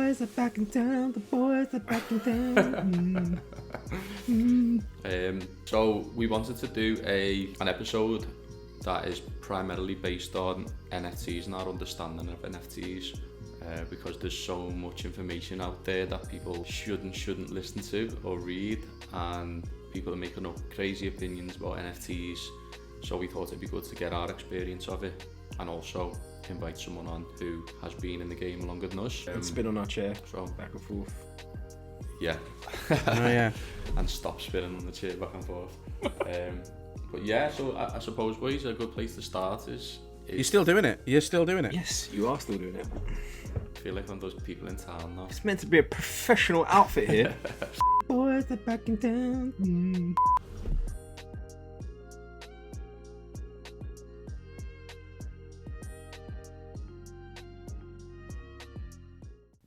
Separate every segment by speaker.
Speaker 1: boys are back in town. The boys are back in town.
Speaker 2: So we wanted to do an episode that is primarily based on NFTs and our understanding of NFTs, because there's so much information out there that people shouldn't listen to or read, and people are making up crazy opinions about NFTs. So we thought it'd be good to get our experience of it, and also invite someone on who has been in the game longer than us.
Speaker 1: And spin on our chair,
Speaker 2: so
Speaker 1: back and forth.
Speaker 2: Yeah.
Speaker 3: Oh yeah.
Speaker 2: And stop spinning on the chair back and forth. But yeah, so I suppose boys, a good place to start is
Speaker 3: You're still doing it. You're still doing it.
Speaker 1: Yes, you are still doing it.
Speaker 2: I feel like one of those people in town now.
Speaker 1: It's meant to be a professional outfit here. Boys are back in town.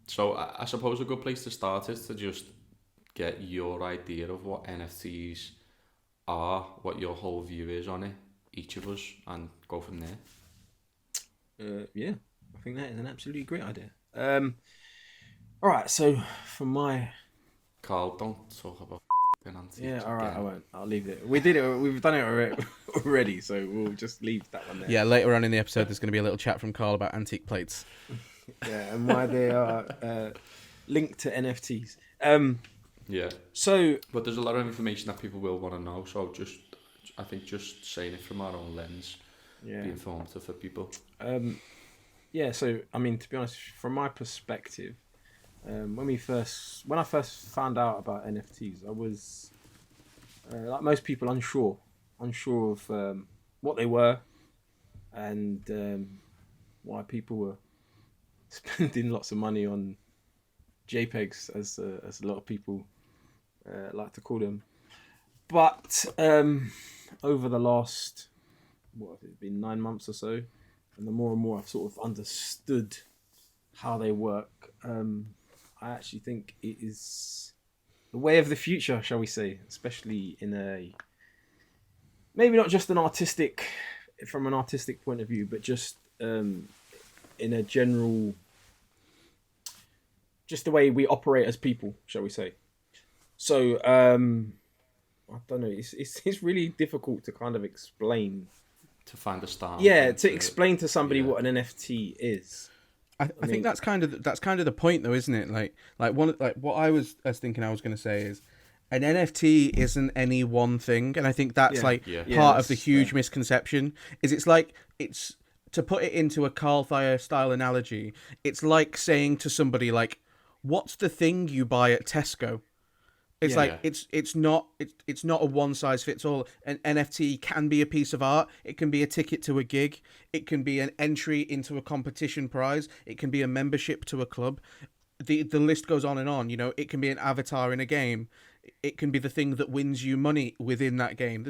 Speaker 2: So I suppose a good place to start is to just get your idea of what NFTs are, what your whole view is on it, each of us, and go from there.
Speaker 1: Yeah, I think that is an absolutely great idea. All right, so from my...
Speaker 2: Carl, don't talk about antiques.
Speaker 1: Yeah, all right, I won't. I'll leave it. We've done it already, so we'll just leave that one there.
Speaker 3: Yeah, later on in the episode, there's going to be a little chat from Carl about antique plates.
Speaker 1: Yeah, and why they are linked to NFTs.
Speaker 2: Yeah.
Speaker 1: So,
Speaker 2: but there's a lot of information that people will want to know. So I think just saying it from our own lens, be informative for people.
Speaker 1: Yeah. So I mean, to be honest, from my perspective, when I first found out about NFTs, I was like most people unsure of what they were, and why people were spending lots of money on JPEGs, as a lot of people like to call them. But over the last, what has it been, 9 months or so, and the more and more I've sort of understood how they work, I actually think it is the way of the future, shall we say, especially in maybe not just from an artistic point of view, but just in a general, just the way we operate as people, shall we say. So, I don't know, it's really difficult to kind of explain.
Speaker 2: To find a start.
Speaker 1: Yeah, to explain to somebody what an NFT is.
Speaker 3: I think that's kind of the point, though, isn't it? Like what I was thinking I was going to say is, an NFT isn't any one thing, and I think that's part of the huge misconception. It's to put it into a Karl Thyer style analogy, it's like saying to somebody like, "What's the thing you buy at Tesco?" It's it's not a one size fits all. An NFT can be a piece of art. It can be a ticket to a gig. It can be an entry into a competition prize. It can be a membership to a club. The list goes on and on. You know, it can be an avatar in a game. It can be the thing that wins you money within that game.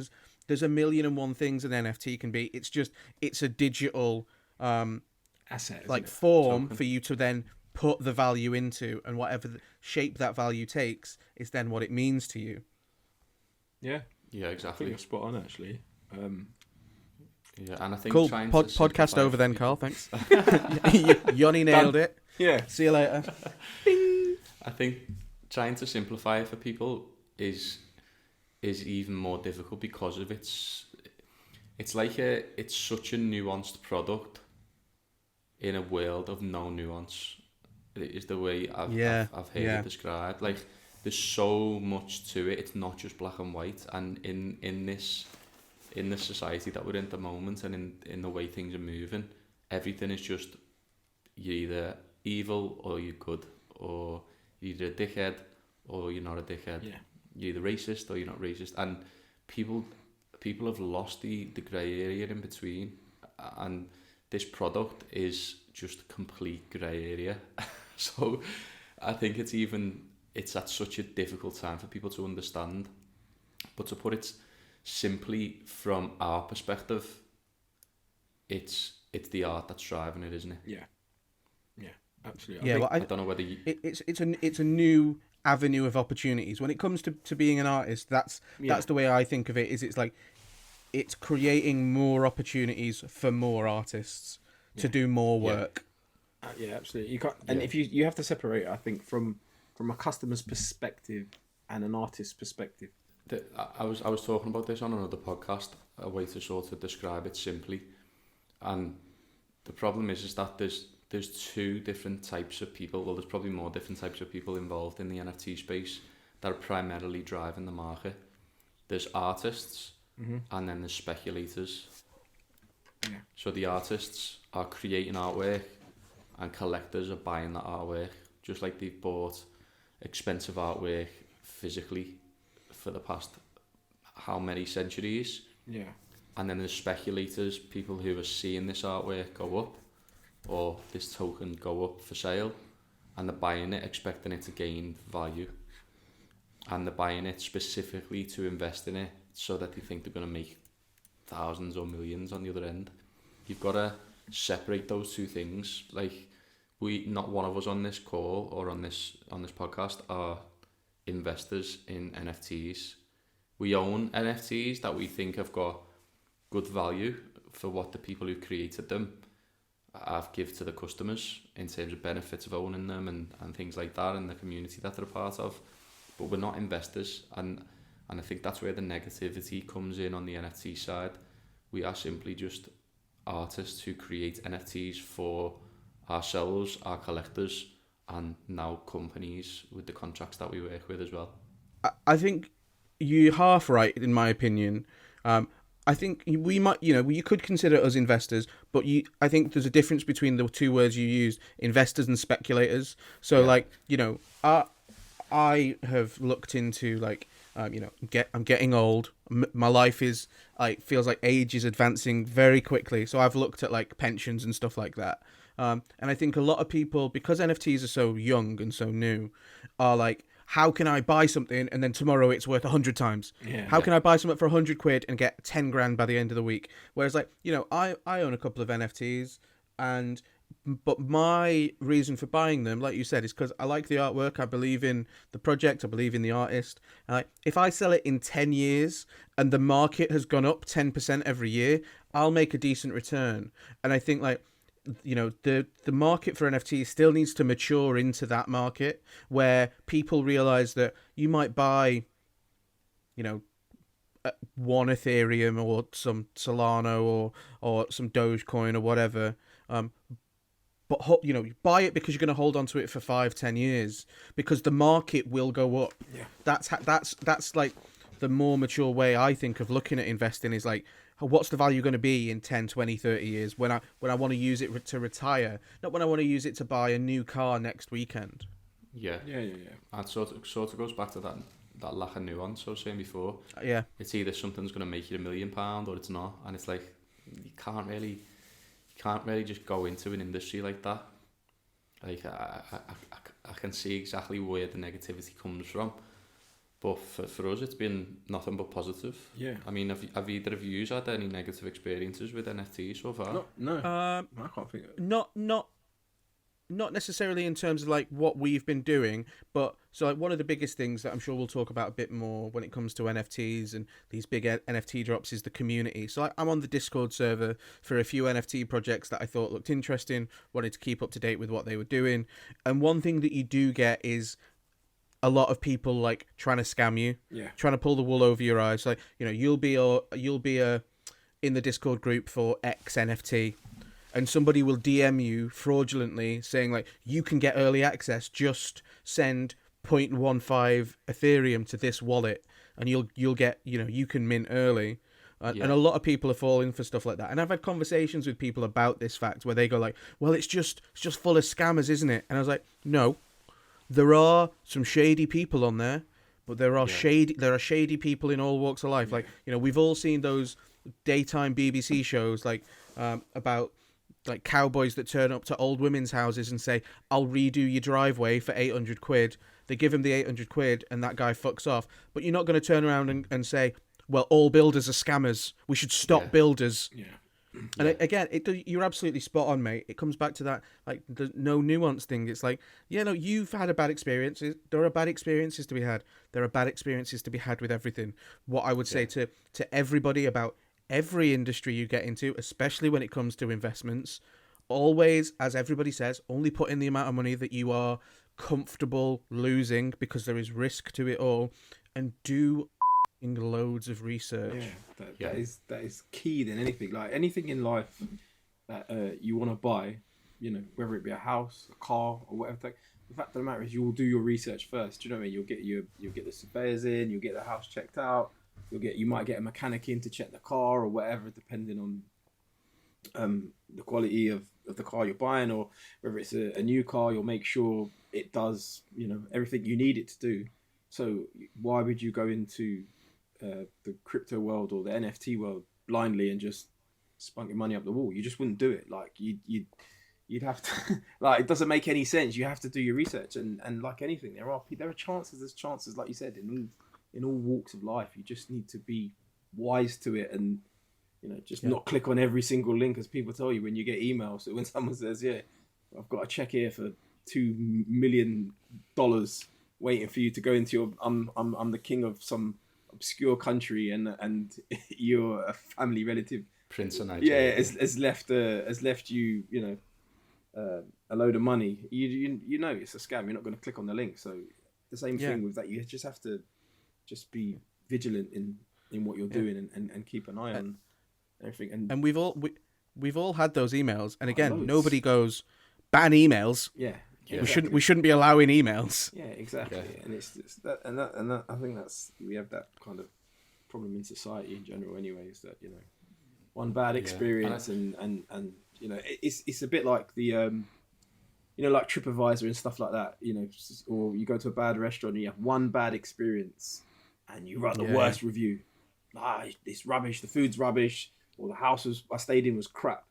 Speaker 3: There's a million and one things an NFT can be. It's a digital
Speaker 1: asset,
Speaker 3: like form for you to then put the value into, and whatever shape that value takes is then what it means to you.
Speaker 2: Yeah, exactly.
Speaker 1: I think you're spot on, actually.
Speaker 2: Yeah, and I think
Speaker 3: cool. Podcast over then, Carl. Thanks. Yoni nailed it.
Speaker 1: Yeah.
Speaker 3: See you later.
Speaker 1: Bing.
Speaker 2: I think trying to simplify it for people is even more difficult because of it's such a nuanced product in a world of no nuance. It is the way I've heard it described. Like, there's so much to it. It's not just black and white. And in this society that we're in at the moment, and in the way things are moving, everything is just, you're either evil or you're good, or you're either a dickhead or you're not a dickhead. Yeah. You're either racist or you're not racist. And people have lost the grey area in between. And this product is just complete grey area. So I think it's at such a difficult time for people to understand. But to put it simply, from our perspective, it's the art that's driving it, isn't it?
Speaker 1: Yeah, absolutely.
Speaker 3: Yeah,
Speaker 2: I don't know whether
Speaker 3: it's a new avenue of opportunities when it comes to being an artist. That's the way I think of it. It's like it's creating more opportunities for more artists to do more work.
Speaker 1: Yeah, absolutely. You can't, and if you have to separate, I think, from a customer's perspective and an artist's perspective.
Speaker 2: I was talking about this on another podcast, a way to sort of describe it simply, and the problem is that there's two different types of people. Well, there's probably more different types of people involved in the NFT space that are primarily driving the market. There's artists, and then there's speculators.
Speaker 1: Yeah.
Speaker 2: So the artists are creating artwork, and collectors are buying that artwork, just like they've bought expensive artwork physically for the past how many centuries.
Speaker 1: Yeah.
Speaker 2: And then there's speculators, people who are seeing this artwork go up, or this token go up for sale, and they're buying it expecting it to gain value, and they're buying it specifically to invest in it so that they think they're going to make thousands or millions on the other end. You've got to separate those two things. Like, not one of us on this call or on this podcast are investors in NFTs. We own NFTs that we think have got good value for what the people who created them have give to the customers in terms of benefits of owning them and things like that, and the community that they're a part of. But we're not investors, and I think that's where the negativity comes in on the NFT side. We are simply just artists who create NFTs for ourselves, our collectors, and now companies with the contracts that we work with as well.
Speaker 3: I think you're half right, in my opinion. I think we might, you could consider us investors, but I think there's a difference between the two words you used, investors and speculators. So, I have looked into, I'm getting old. My life is, feels like age is advancing very quickly. So I've looked at, pensions and stuff like that. And I think a lot of people, because NFTs are so young and so new, are like, how can I buy something and then tomorrow it's worth 100 times?
Speaker 1: Yeah.
Speaker 3: How can I buy something for 100 quid and get 10 grand by the end of the week? Whereas, I own a couple of NFTs, but my reason for buying them, like you said, is because I like the artwork. I believe in the project. I believe in the artist. If I sell it in 10 years and the market has gone up 10% every year, I'll make a decent return. And I think the market for NFTs still needs to mature into that market where people realize that you might buy, one Ethereum or some Solana or some Dogecoin or whatever, but buy it because you're going to hold on to it for 5-10 years because the market will go up.
Speaker 1: Yeah.
Speaker 3: That's like the more mature way I think of looking at investing is like, what's the value going to be in 10, 20, 30 years when I want to use it to retire, not when I want to use it to buy a new car next weekend.
Speaker 2: Yeah. And sort of goes back to that lack of nuance I was saying before.
Speaker 3: Yeah.
Speaker 2: It's either something's going to make you £1 million or it's not, and it's like you can't really just go into an industry like that. Like I can see exactly where the negativity comes from. But for us, it's been nothing but positive.
Speaker 1: Yeah.
Speaker 2: I mean, have either of you had any negative experiences with NFTs so far?
Speaker 1: No. I can't think of it.
Speaker 3: Not necessarily in terms of what we've been doing, but so one of the biggest things that I'm sure we'll talk about a bit more when it comes to NFTs and these big NFT drops is the community. So I'm on the Discord server for a few NFT projects that I thought looked interesting, wanted to keep up to date with what they were doing. And one thing that you do get is a lot of people trying to scam you, trying to pull the wool over your eyes. You'll be in the Discord group for X NFT, and somebody will DM you fraudulently saying you can get early access. Just send 0.15 Ethereum to this wallet, and you'll get you can mint early. And a lot of people are falling for stuff like that. And I've had conversations with people about this fact where they go well, it's just full of scammers, isn't it? And I was like, no. There are some shady people on there, but there are shady people in all walks of life. We've all seen those daytime BBC shows about cowboys that turn up to old women's houses and say, I'll redo your driveway for 800 quid. They give him the 800 quid and that guy fucks off. But you're not going to turn around and say, well, all builders are scammers. We should stop builders. Yeah. And again, you're absolutely spot on, mate. It comes back to that, the no nuance thing. It's you've had a bad experiences. There are bad experiences to be had. There are bad experiences to be had with everything. What I would say to everybody about every industry you get into, especially when it comes to investments, always, as everybody says, only put in the amount of money that you are comfortable losing, because there is risk to it all, and do loads of research.
Speaker 1: That is key than anything. Like anything in life that you want to buy, you know, whether it be a house, a car, or whatever. The fact of the matter is, you will do your research first. Do you know what I mean? You'll get the surveyors in, you'll get the house checked out, you might get a mechanic in to check the car or whatever, depending on the quality of the car you're buying, or whether it's a new car, you'll make sure it does, you know, everything you need it to do. So why would you go into the crypto world or the NFT world blindly and just spunk your money up the wall? You just wouldn't do it. Like you'd have to like, it doesn't make any sense. You have to do your research, and like anything, there are chances. There's chances, like you said, in all walks of life. You just need to be wise to it, and you know, just not click on every single link, as people tell you when you get emails. So when someone says, "Yeah, I've got a check here for $2 million waiting for you to go into your, I'm the king of some obscure country, and you're a family relative,
Speaker 2: Prince of Nigeria,
Speaker 1: has left you, you know, a load of money." You know it's a scam. You're not going to click on the link. So the same thing with that. You just have to just be vigilant in what you're doing, and keep an eye on everything. And
Speaker 3: we've all had those emails, and again,
Speaker 1: loads.
Speaker 3: Nobody goes ban emails. We shouldn't be allowing emails.
Speaker 1: Yeah, exactly. Yeah. And it's that, and that. I think we have that kind of problem in society in general. Anyway, is that, you know, one bad experience, and you know, it's a bit like the you know, like TripAdvisor and stuff like that. You know, or you go to a bad restaurant and you have one bad experience, and you write the worst review. It's rubbish. The food's rubbish, or the house I stayed in was crap.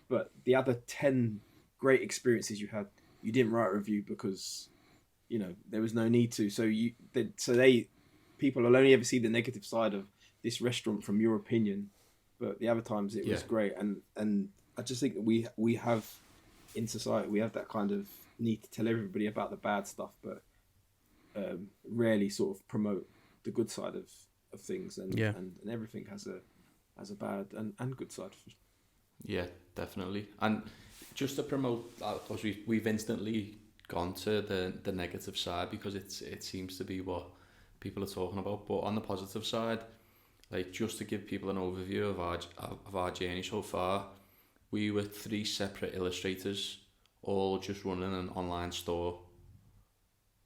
Speaker 1: But the other 10 great experiences you had, you didn't write a review because, you know, there was no need to. So people will only ever see the negative side of this restaurant from your opinion, but the other times it was great. And I just think that we have in society, we have that kind of need to tell everybody about the bad stuff, but rarely sort of promote the good side of things. And everything has a bad and good side.
Speaker 2: Yeah, definitely. And just to promote, of course, we've instantly gone to the negative side because it seems to be what people are talking about. But on the positive side, like, just to give people an overview of our journey so far, we were 3 separate illustrators, all just running an online store,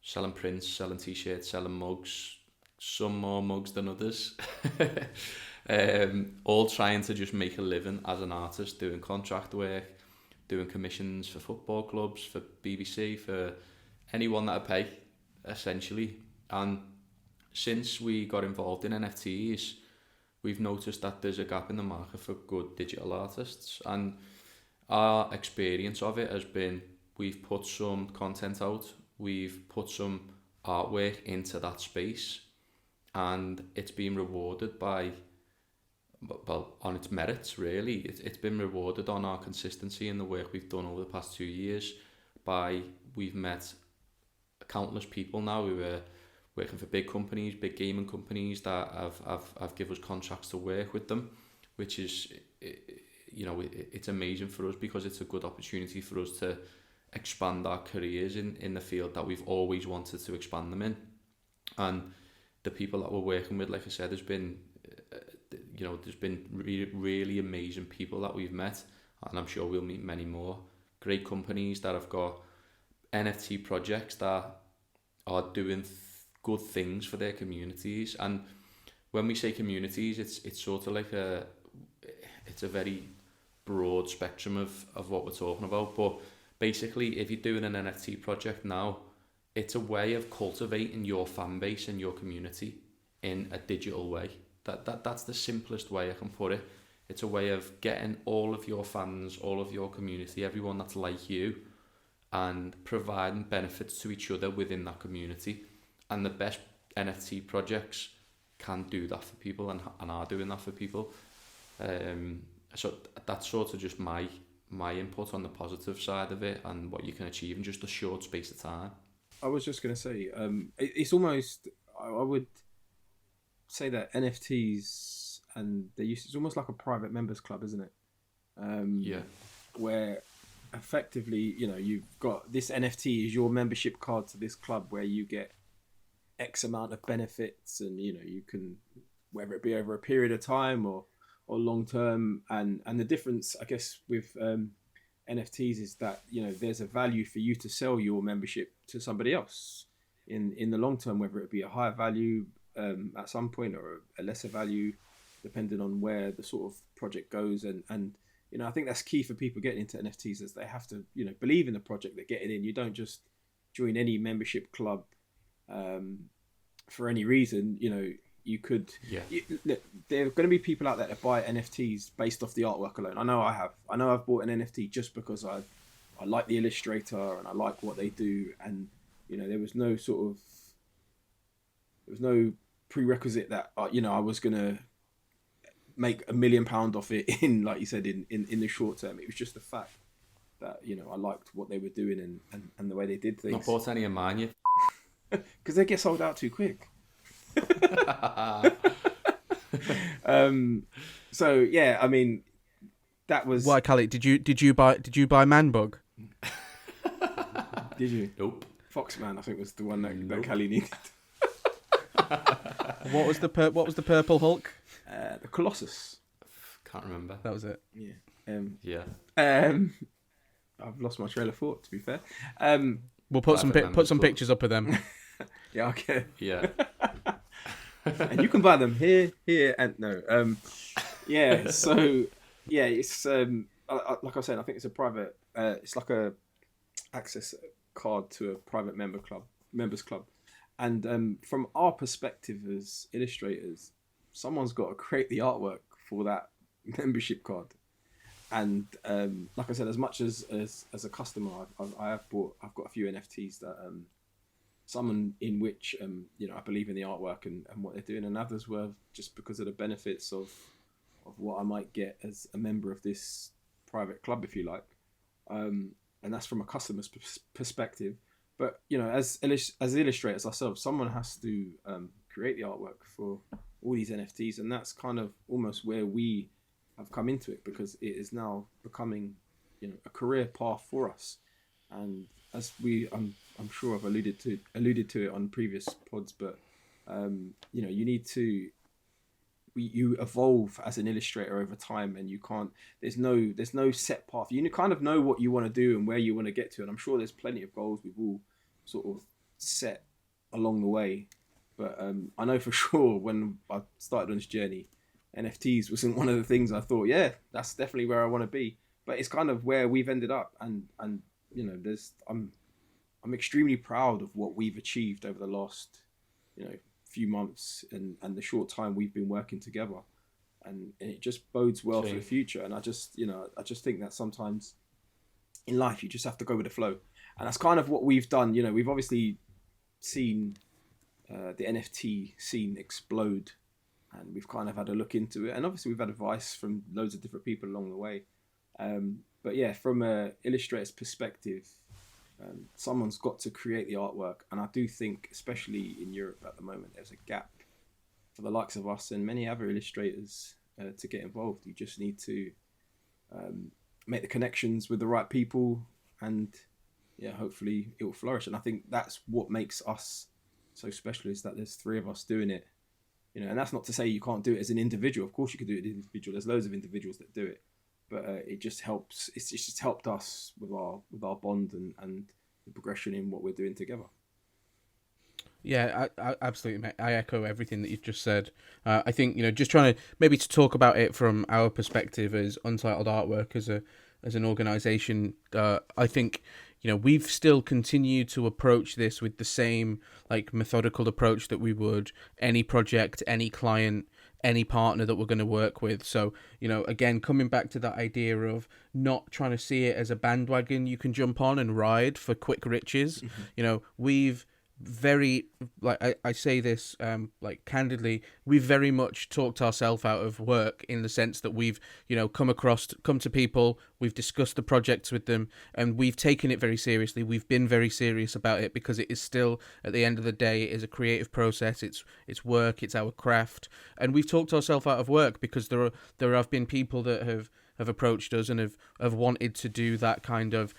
Speaker 2: selling prints, selling t-shirts, selling mugs, some more mugs than others. All trying to just make a living as an artist, doing contract work, doing commissions for football clubs, for BBC, for anyone that I pay, essentially. And since we got involved in NFTs, we've noticed that there's a gap in the market for good digital artists, and our experience of it has been, we've put some content out, we've put some artwork into that space, and it's been rewarded by, well, on its merits, really. It's been rewarded on our consistency in the work we've done over the past 2 years. We've met countless people now who are working for big companies, big gaming companies that have given us contracts to work with them, which is, you know, it's amazing for us because it's a good opportunity for us to expand our careers in the field that we've always wanted to expand them in. And the people that we're working with, like I said, there's been really amazing people that we've met, and I'm sure we'll meet many more. Great companies that have got NFT projects that are doing good things for their communities. And when we say communities, it's sort of like it's a very broad spectrum of what we're talking about. But basically, if you're doing an NFT project now, it's a way of cultivating your fan base and your community in a digital way. That's the simplest way I can put it. It's a way of getting all of your fans, all of your community, everyone that's like you, and providing benefits to each other within that community. And the best NFT projects can do that for people, and are doing that for people. So that's sort of just my input on the positive side of it and what you can achieve in just a short space of time.
Speaker 1: I was just going to say, it's almost, I would say that NFTs and it's almost like a private members club, isn't it?
Speaker 2: Yeah.
Speaker 1: Where effectively, you've got this NFT is your membership card to this club where you get X amount of benefits, and you can, whether it be over a period of time or long term, and the difference, I guess, with NFTs is that there's a value for you to sell your membership to somebody else in the long term, whether it be a higher value at some point or a lesser value, depending on where the sort of project goes. And I think that's key for people getting into NFTs, is they have to believe in the project they're getting in. You don't just join any membership club for any reason. You could, look, there are going to be people out there that buy NFTs based off the artwork alone. I know I've bought an NFT just because I like the illustrator and I like what they do, and there was no prerequisite that I was going to make £1 million off it in, like you said, in the short term. It was just the fact that I liked what they were doing and the way they did things.
Speaker 2: Not bought any of mine yet,
Speaker 1: because they get sold out too quick. So yeah, I mean, that was
Speaker 3: why. Callie, did you buy Manbug?
Speaker 1: Did you?
Speaker 2: Nope.
Speaker 1: Foxman, I think, was the one that Callie needed.
Speaker 3: What was the purple Hulk?
Speaker 1: The Colossus.
Speaker 2: Can't remember.
Speaker 3: That was it.
Speaker 1: Yeah. I've lost my trail of thought, to be fair.
Speaker 3: We'll put some pictures up of them.
Speaker 1: Yeah, okay.
Speaker 2: Yeah.
Speaker 1: And you can buy them here, and no. Yeah. So yeah, it's like I said, I think it's a private. It's like a access card to a private members club, and from our perspective as illustrators, someone's got to create the artwork for that membership card. And like I said, as much as a customer, I've got a few NFTs that some in which I believe in the artwork and what they're doing, and others were just because of the benefits of what I might get as a member of this private club, if you like, and that's from a customer's perspective. But as illustrators ourselves, someone has to create the artwork for all these NFTs, and that's kind of almost where we have come into it, because it is now becoming a career path for us. And as I'm sure I've alluded to it on previous pods, but you evolve as an illustrator over time, and you can't. There's no set path. You kind of know what you want to do and where you want to get to, and I'm sure there's plenty of goals we've all sort of set along the way. But I know for sure when I started on this journey, NFTs wasn't one of the things I thought, yeah, that's definitely where I want to be. But it's kind of where we've ended up, and I'm extremely proud of what we've achieved over the last few months and the short time we've been working together, and it just bodes well for the future. And I just think that sometimes in life you just have to go with the flow, and that's kind of what we've done. We've obviously seen the NFT scene explode, and we've kind of had a look into it, and obviously we've had advice from loads of different people along the way. But yeah, from an illustrator's perspective, someone's got to create the artwork, and I do think, especially in Europe at the moment, there's a gap for the likes of us and many other illustrators to get involved. You just need to make the connections with the right people, and yeah, hopefully it will flourish. And I think that's what makes us so special, is that there's 3 of us doing it. And that's not to say you can't do it as an individual. Of course you can do it as an individual. There's loads of individuals that do it. But it just helps. It's just helped us with our bond and the progression in what we're doing together.
Speaker 3: Yeah, I absolutely, mate. I echo everything that you've just said. I think just trying to maybe to talk about it from our perspective as Untitled Artwork as an organisation. I think we've still continued to approach this with the same methodical approach that we would any project, any client, any partner that we're going to work with. So, again, coming back to that idea of not trying to see it as a bandwagon you can jump on and ride for quick riches. Mm-hmm. We've very, I say this candidly, we've very much talked ourselves out of work, in the sense that we've come to people, we've discussed the projects with them, and we've taken it very seriously. We've been very serious about it, because it is still, at the end of the day, it is a creative process. It's work, it's our craft, and we've talked ourselves out of work, because there have been people that have have approached us and have wanted to do that kind of,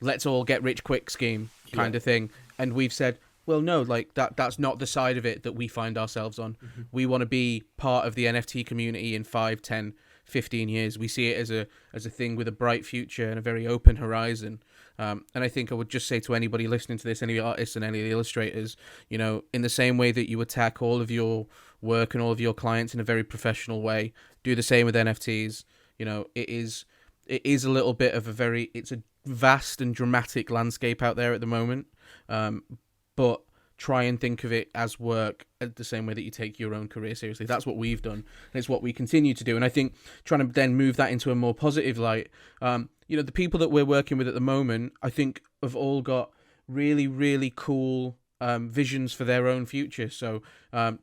Speaker 3: let's all get rich quick scheme kind of thing. And we've said, well, no, like that's not the side of it that we find ourselves on. Mm-hmm. We want to be part of the NFT community in 5, 10, 15 years. We see it as a thing with a bright future and a very open horizon. And I think I would just say to anybody listening to this, any artists and any illustrators, in the same way that you attack all of your work and all of your clients in a very professional way, do the same with NFTs. It is a little bit of it's a vast and dramatic landscape out there at the moment. But try and think of it as work the same way that you take your own career seriously. That's what we've done. And it's what we continue to do. And I think trying to then move that into a more positive light, the people that we're working with at the moment, I think have all got really, really cool visions for their own future. So, by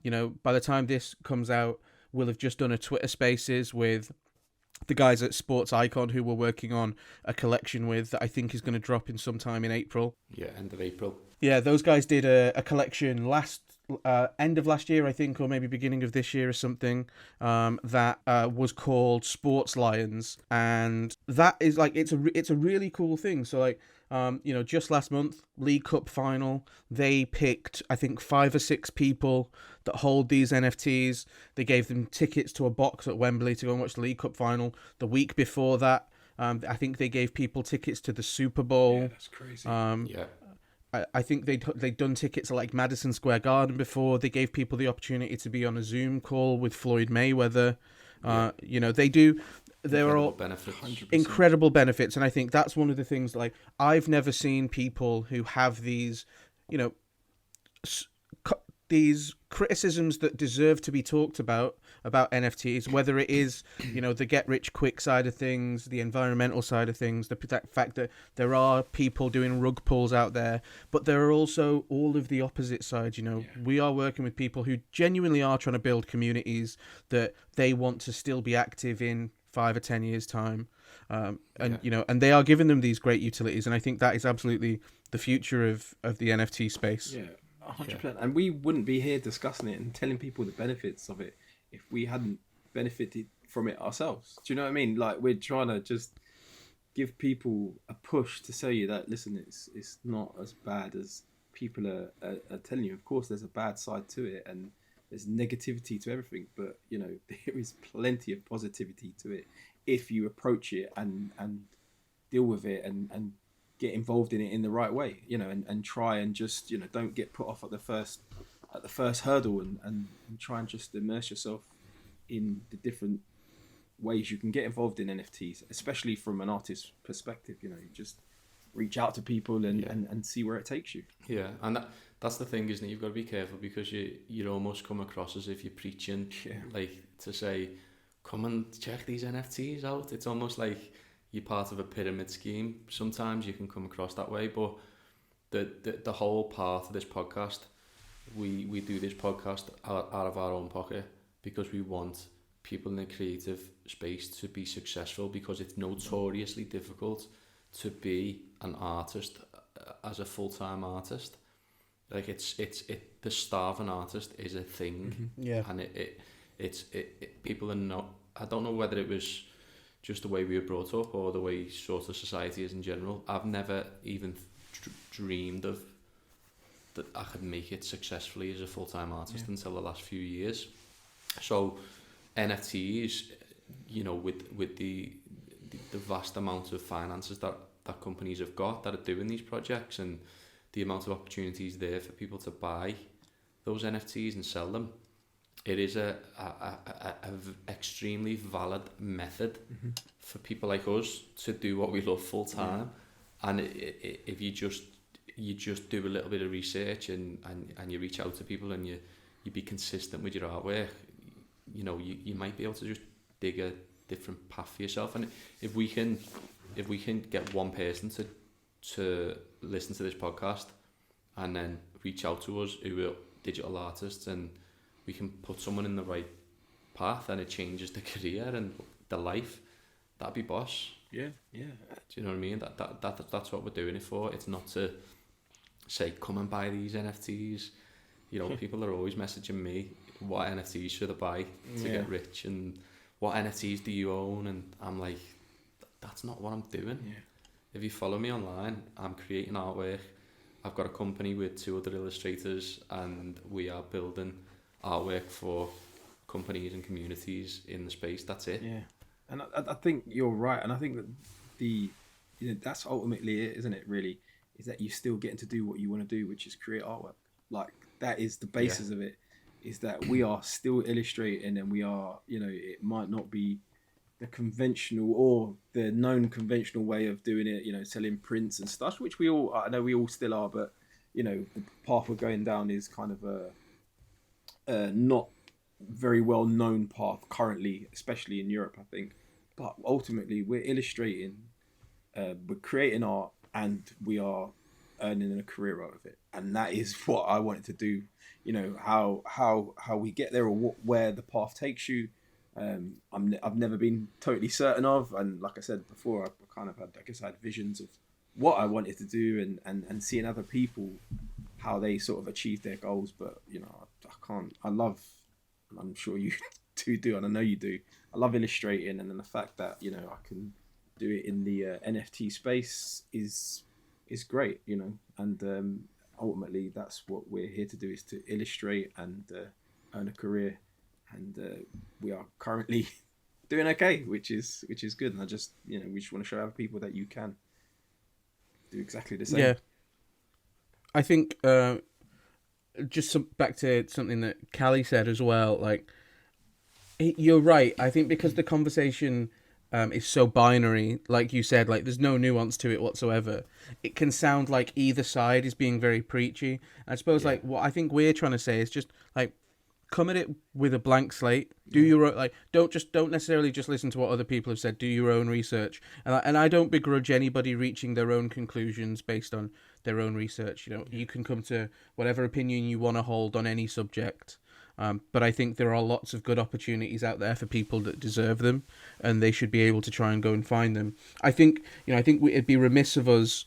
Speaker 3: the time this comes out, we'll have just done a Twitter Spaces with the guys at Sports Icon who we're working on a collection with that I think is going to drop in sometime in April.
Speaker 2: Yeah, end of April.
Speaker 3: Yeah, those guys did a collection end of last year, I think, or maybe beginning of this year or something, that was called Sports Lions, and that is like it's a really cool thing. So like, just last month, League Cup final, they picked I think 5 or 6 people that hold these NFTs. They gave them tickets to a box at Wembley to go and watch the League Cup final. The week before that, I think they gave people tickets to the Super Bowl.
Speaker 1: Yeah, that's crazy.
Speaker 3: I think they'd done tickets at like Madison Square Garden before. They gave people the opportunity to be on a Zoom call with Floyd Mayweather. They do. There are all benefits. 100%. Incredible benefits, and I think that's one of the things. Like, I've never seen people who have these, these criticisms that deserve to be talked about NFTs, whether it is, the get rich quick side of things, the environmental side of things, the fact that there are people doing rug pulls out there, but there are also all of the opposite sides. We are working with people who genuinely are trying to build communities that they want to still be active in 5 or 10 years time. And they are giving them these great utilities. And I think that is absolutely the future of the NFT space.
Speaker 1: Yeah. 100%, and we wouldn't be here discussing it and telling people the benefits of it if we hadn't benefited from it ourselves. Do you know what I mean? Like, we're trying to just give people a push to say that, listen, it's not as bad as people are telling you. Of course, there's a bad side to it, and there's negativity to everything, but there is plenty of positivity to it if you approach it and deal with it and get involved in it in the right way, and try and just, don't get put off at the first hurdle and try and just immerse yourself in the different ways you can get involved in NFTs, especially from an artist's perspective. You just reach out to people and see where it takes you.
Speaker 2: Yeah, and that's the thing, isn't it? You've got to be careful because you almost come across as if you're preaching, like to say, come and check these NFTs out. It's almost like you're part of a pyramid scheme. Sometimes you can come across that way, but the whole part of this podcast, we do this podcast out of our own pocket because we want people in the creative space to be successful, because it's notoriously difficult to be an artist as a full-time artist. Like the starving artist is a thing.
Speaker 3: Mm-hmm. Yeah,
Speaker 2: and it's people are not. I don't know whether it was just the way we were brought up or the way sort of society is in general. I've never even dreamed of that I could make it successfully as a full-time artist until the last few years. So NFTs, with the vast amount of finances that companies have got that are doing these projects, and the amount of opportunities there for people to buy those NFTs and sell them, it is a extremely valid method for people like us to do what we love full time. And if you just do a little bit of research and you reach out to people and you be consistent with your artwork, you might be able to just dig a different path for yourself. And if we can get one person to listen to this podcast and then reach out to us who are digital artists, and we can put someone in the right path and it changes the career and the life, that'd be boss.
Speaker 1: Yeah.
Speaker 2: Do you know what I mean? That's what we're doing it for. It's not to say, come and buy these NFTs. People are always messaging me, what NFTs should I buy to get rich and what NFTs do you own? And I'm like, that's not what I'm doing.
Speaker 1: Yeah.
Speaker 2: If you follow me online, I'm creating artwork. I've got a company with 2 other illustrators, and we are building artwork for companies and communities in the space. That's it.
Speaker 1: Yeah, and I think you're right, and I think that that's ultimately it, isn't it? Really, is that you still getting to do what you want to do, which is create artwork. Like that is the basis of it. Is that we are still illustrating, and we are, it might not be the conventional or the known conventional way of doing it, selling prints and stuff, which I know we all still are, but the path we're going down is kind of a not very well known path currently, especially in Europe, I think. But ultimately we're illustrating, we're creating art, and we are earning a career out of it, and that is what I wanted to do. How we get there, or where the path takes you, I've never been totally certain of, and like I said before, I kind of had visions of what I wanted to do, and seeing other people how they sort of achieve their goals. But I'm sure you do, and I know you do. I love illustrating, and then the fact that I can do it in the NFT space is great, and ultimately that's what we're here to do, is to illustrate and earn a career. And we are currently doing okay, which is good. And I just we just want to show other people that you can do exactly the same.
Speaker 3: Yeah, I think back to something that Callie said as well. Like, you're right. I think because the conversation is so binary, like you said, like there's no nuance to it whatsoever. It can sound like either side is being very preachy. I suppose like what I think we're trying to say is just like, come at it with a blank slate. Do your own, don't necessarily just listen to what other people have said. Do your own research, and I don't begrudge anybody reaching their own conclusions based on their own research. You can come to whatever opinion you want to hold on any subject. But I think there are lots of good opportunities out there for people that deserve them, and they should be able to try and go and find them. I think it'd be remiss of us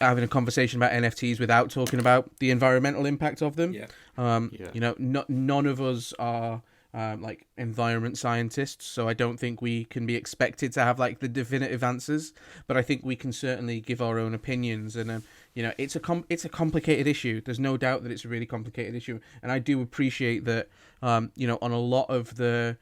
Speaker 3: having a conversation about NFTs without talking about the environmental impact of them. None of us are like environment scientists, so I don't think we can be expected to have like the definitive answers. But I think we can certainly give our own opinions, and it's a complicated issue. There's no doubt that it's a really complicated issue, and I do appreciate that. On a lot of the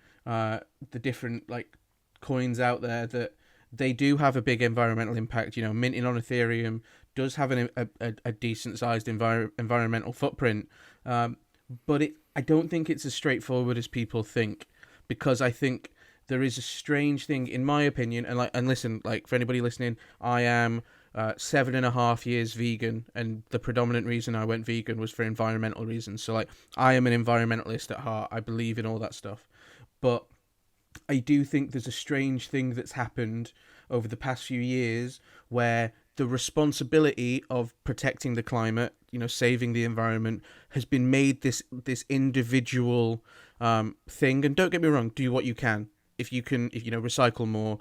Speaker 3: different like coins out there, that they do have a big environmental impact. Minting on Ethereum does have a decent sized environmental footprint, but I don't think it's as straightforward as people think, because I think there is a strange thing, in my opinion, and listen, like for anybody listening, I am 7.5 years vegan, and the predominant reason I went vegan was for environmental reasons. So like, I am an environmentalist at heart. I believe in all that stuff, but I do think there's a strange thing that's happened over the past few years where the responsibility of protecting the climate, saving the environment, has been made this individual thing. And don't get me wrong, do what you can. If you recycle more,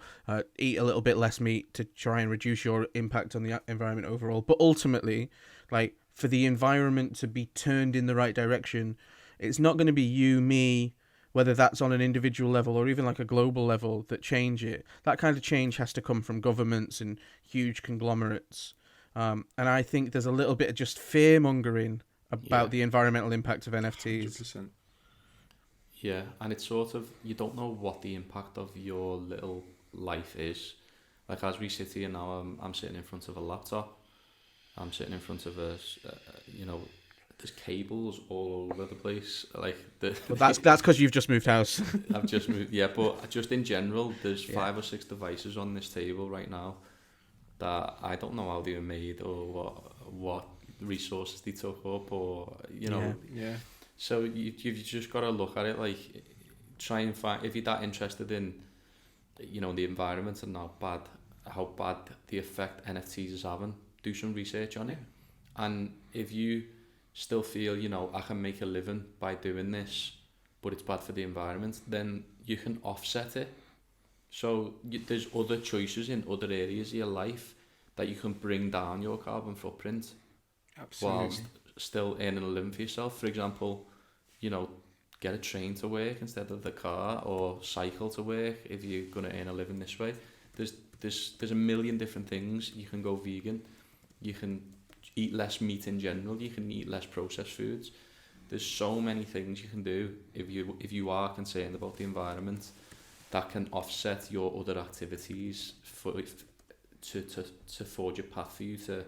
Speaker 3: eat a little bit less meat to try and reduce your impact on the environment overall. But ultimately, like, for the environment to be turned in the right direction, it's not going to be you, me, whether that's on an individual level or even like a global level, that change it. That kind of change has to come from governments and huge conglomerates. And I think there's a little bit of just fear-mongering about the environmental impact of NFTs.
Speaker 1: 100%.
Speaker 2: Yeah, and it's sort of, you don't know what the impact of your little life is. Like, as we sit here now, I'm sitting in front of a laptop. I'm sitting in front of there's cables all over the place. Like,
Speaker 3: well, that's because you've just moved house.
Speaker 2: I've just moved, but just in general, there's 5 or 6 devices on this table right now that I don't know how they were made, or what resources they took up, or
Speaker 1: Yeah.
Speaker 2: So you've just got to look at it, like, try and find, if you're that interested in the environment and how bad the effect NFTs is having, do some research on it. And if you still feel I can make a living by doing this, but it's bad for the environment, then you can offset it. So there's other choices in other areas of your life that you can bring down your carbon footprint.
Speaker 1: Absolutely.
Speaker 2: Whilst still earning a living for yourself. For example, get a train to work instead of the car, or cycle to work if you're going to earn a living this way. There's a million different things. You can go vegan, you can eat less meat in general, you can eat less processed foods. There's so many things you can do if you are concerned about the environment, that can offset your other activities to forge a path for you to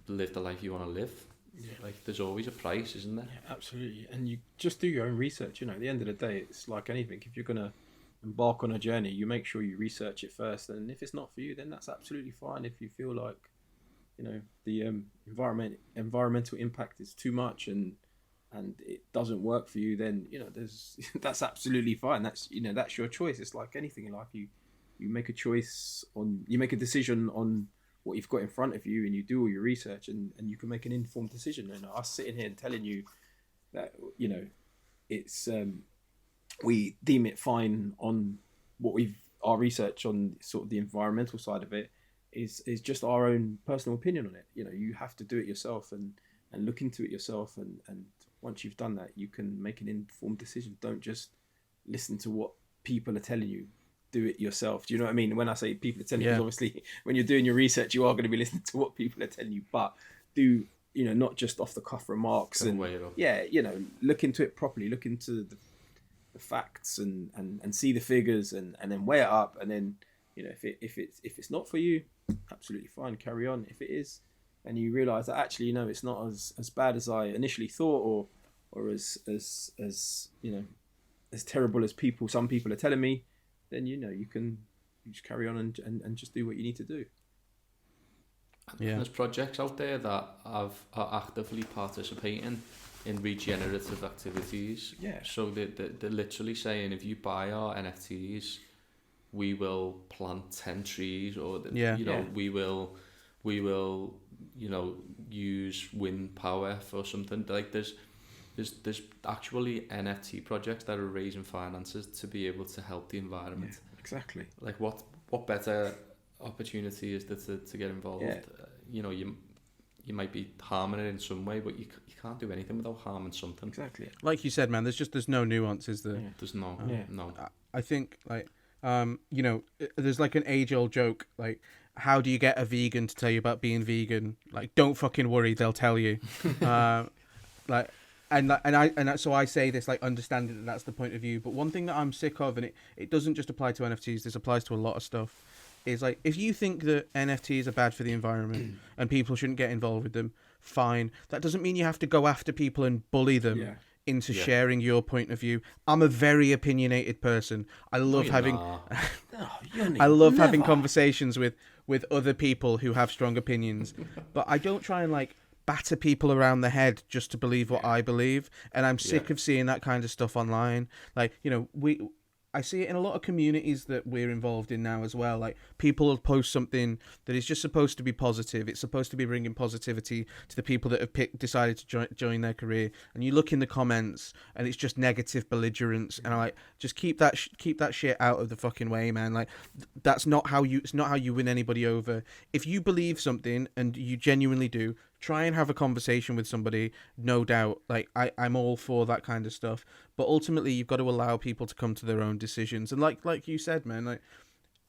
Speaker 2: live the life you want to live. Yeah. Like, there's always a price, isn't there?
Speaker 1: Yeah, absolutely. And you just do your own research. You know, at the end of the day, it's like anything. If you're going to embark on a journey, you make sure you research it first. And if it's not for you, then that's absolutely fine. If you feel like, you know, the environmental impact is too much and it doesn't work for you, then, you know, that's absolutely fine. That's your choice. It's like anything in life. You make a choice you make a decision on what you've got in front of you, and you do all your research, and you can make an informed decision. And us sitting here and telling you that, you know, it's we deem it fine on our research on sort of the environmental side of it is just our own personal opinion on it. You know, you have to do it yourself and look into it yourself, and once you've done that, you can make an informed decision. Don't just listen to what people are telling you. Do it yourself. Do you know what I mean? When I say people are telling you, obviously when you're doing your research, you are going to be listening to what people are telling you, but do, you know, not just off the cuff remarks. And you know, look into it properly, look into the facts and see the figures and then weigh it up. And then, you know, if it's not for you, absolutely fine, carry on. If it is, and you realize that actually, you know, it's not as bad as I initially thought, or as you know, as terrible as some people are telling me, then, you know, you just carry on and just do what you need to do.
Speaker 2: Yeah. There's projects out there that are actively participating in regenerative activities. Yeah. So they're literally saying, if you buy our NFTs, we will plant 10 trees, or we will you know, use wind power for something. Like, there's actually NFT projects that are raising finances to be able to help the environment.
Speaker 1: Yeah, exactly.
Speaker 2: Like, what better opportunity is there to get involved? Yeah. You know, you might be harming it in some way, but you can't do anything without harming something.
Speaker 1: Exactly.
Speaker 3: Like you said, man, there's no nuances there.
Speaker 2: Yeah. There's no. No.
Speaker 3: I think, like, you know, there's like an age-old joke, like, how do you get a vegan to tell you about being vegan? Like, don't fucking worry, they'll tell you. Like. So I say this, like, understanding that that's the point of view. But one thing that I'm sick of, and it doesn't just apply to NFTs, this applies to a lot of stuff, is like, if you think that NFTs are bad for the environment and people shouldn't get involved with them, fine. That doesn't mean you have to go after people and bully them into sharing your point of view. I'm a very opinionated person. I love having conversations with other people who have strong opinions, but I don't try and, like, batter people around the head just to believe what I believe. And I'm sick of seeing that kind of stuff online. Like, you know, I see it in a lot of communities that we're involved in now as well. Like, people will post something that is just supposed to be positive. It's supposed to be bringing positivity to the people that have decided to join their career. And you look in the comments, and it's just negative belligerence. And I like, just keep that shit out of the fucking way, man. Like, it's not how you win anybody over. If you believe something, and you genuinely do, try and have a conversation with somebody, no doubt. Like, I'm all for that kind of stuff. But ultimately, you've got to allow people to come to their own decisions. And like you said, man, like,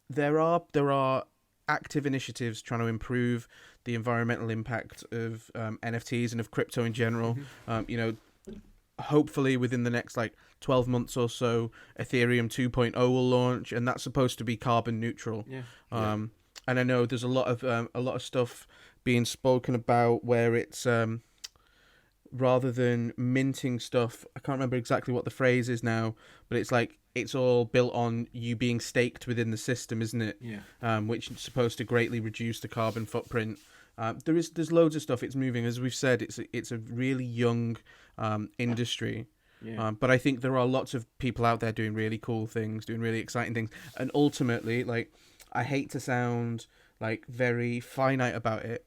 Speaker 3: there are active initiatives trying to improve the environmental impact of NFTs and of crypto in general. You know, hopefully within the next, like, 12 months or so, Ethereum 2.0 will launch, and that's supposed to be carbon neutral. And I know there's a lot of stuff being spoken about where it's rather than minting stuff, I can't remember exactly what the phrase is now, but it's like, it's all built on you being staked within the system, isn't it? Which is supposed to greatly reduce the carbon footprint. There's loads of stuff. It's moving, as we've said. It's a really young industry. But I think there are lots of people out there doing really cool things, doing really exciting things, and ultimately, like, I hate to sound like very finite about it,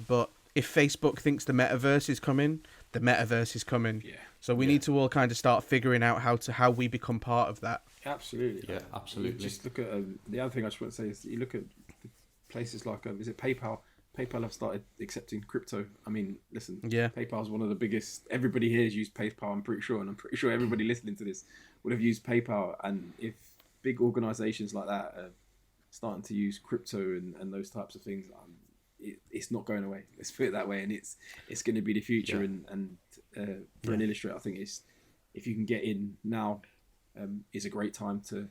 Speaker 3: but if Facebook thinks the metaverse is coming, the metaverse is coming. So we need to all kind of start figuring out how we become part of that.
Speaker 1: Absolutely.
Speaker 2: Yeah, absolutely.
Speaker 1: You just look at the other thing I just want to say is, you look at places like is it PayPal? PayPal have started accepting crypto. I mean, listen,
Speaker 3: Yeah.
Speaker 1: PayPal is one of the biggest. Everybody here has used PayPal, I'm pretty sure, and I'm pretty sure everybody listening to this would have used PayPal. And if big organizations like that are starting to use crypto and those types of things, it's not going away. Let's put it that way, and it's going to be the future. And for an illustrator, I think it's, if you can get in now, is a great time to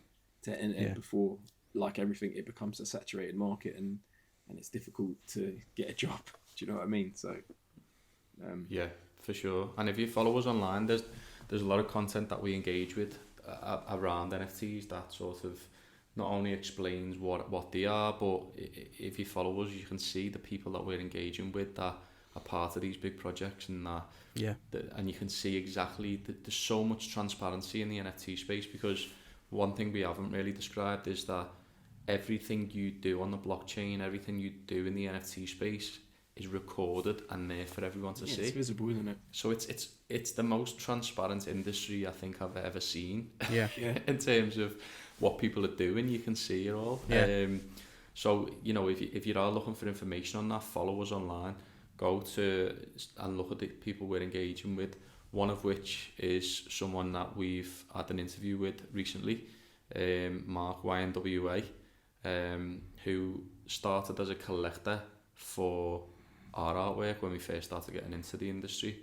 Speaker 1: enter before, like everything, it becomes a saturated market and it's difficult to get a job. Do you know what I mean? So
Speaker 2: yeah, for sure. And if you follow us online, there's a lot of content that we engage with around NFTs that sort of not only explains what they are, but if you follow us, you can see the people that we're engaging with that are part of these big projects, and and you can see exactly that there's so much transparency in the NFT space, because one thing we haven't really described is that everything you do on the blockchain, everything you do in the NFT space is recorded and there for everyone to see.
Speaker 1: It's visible, isn't it?
Speaker 2: So it's the most transparent industry I think I've ever seen.
Speaker 3: Yeah.
Speaker 2: In terms of what people are doing, you can see it all.
Speaker 3: Yeah.
Speaker 2: So if you are looking for information on that, follow us online. Go to and look at the people we're engaging with. One of which is someone that we've had an interview with recently, Mark YNWA, who started as a collector for our artwork when we first started getting into the industry,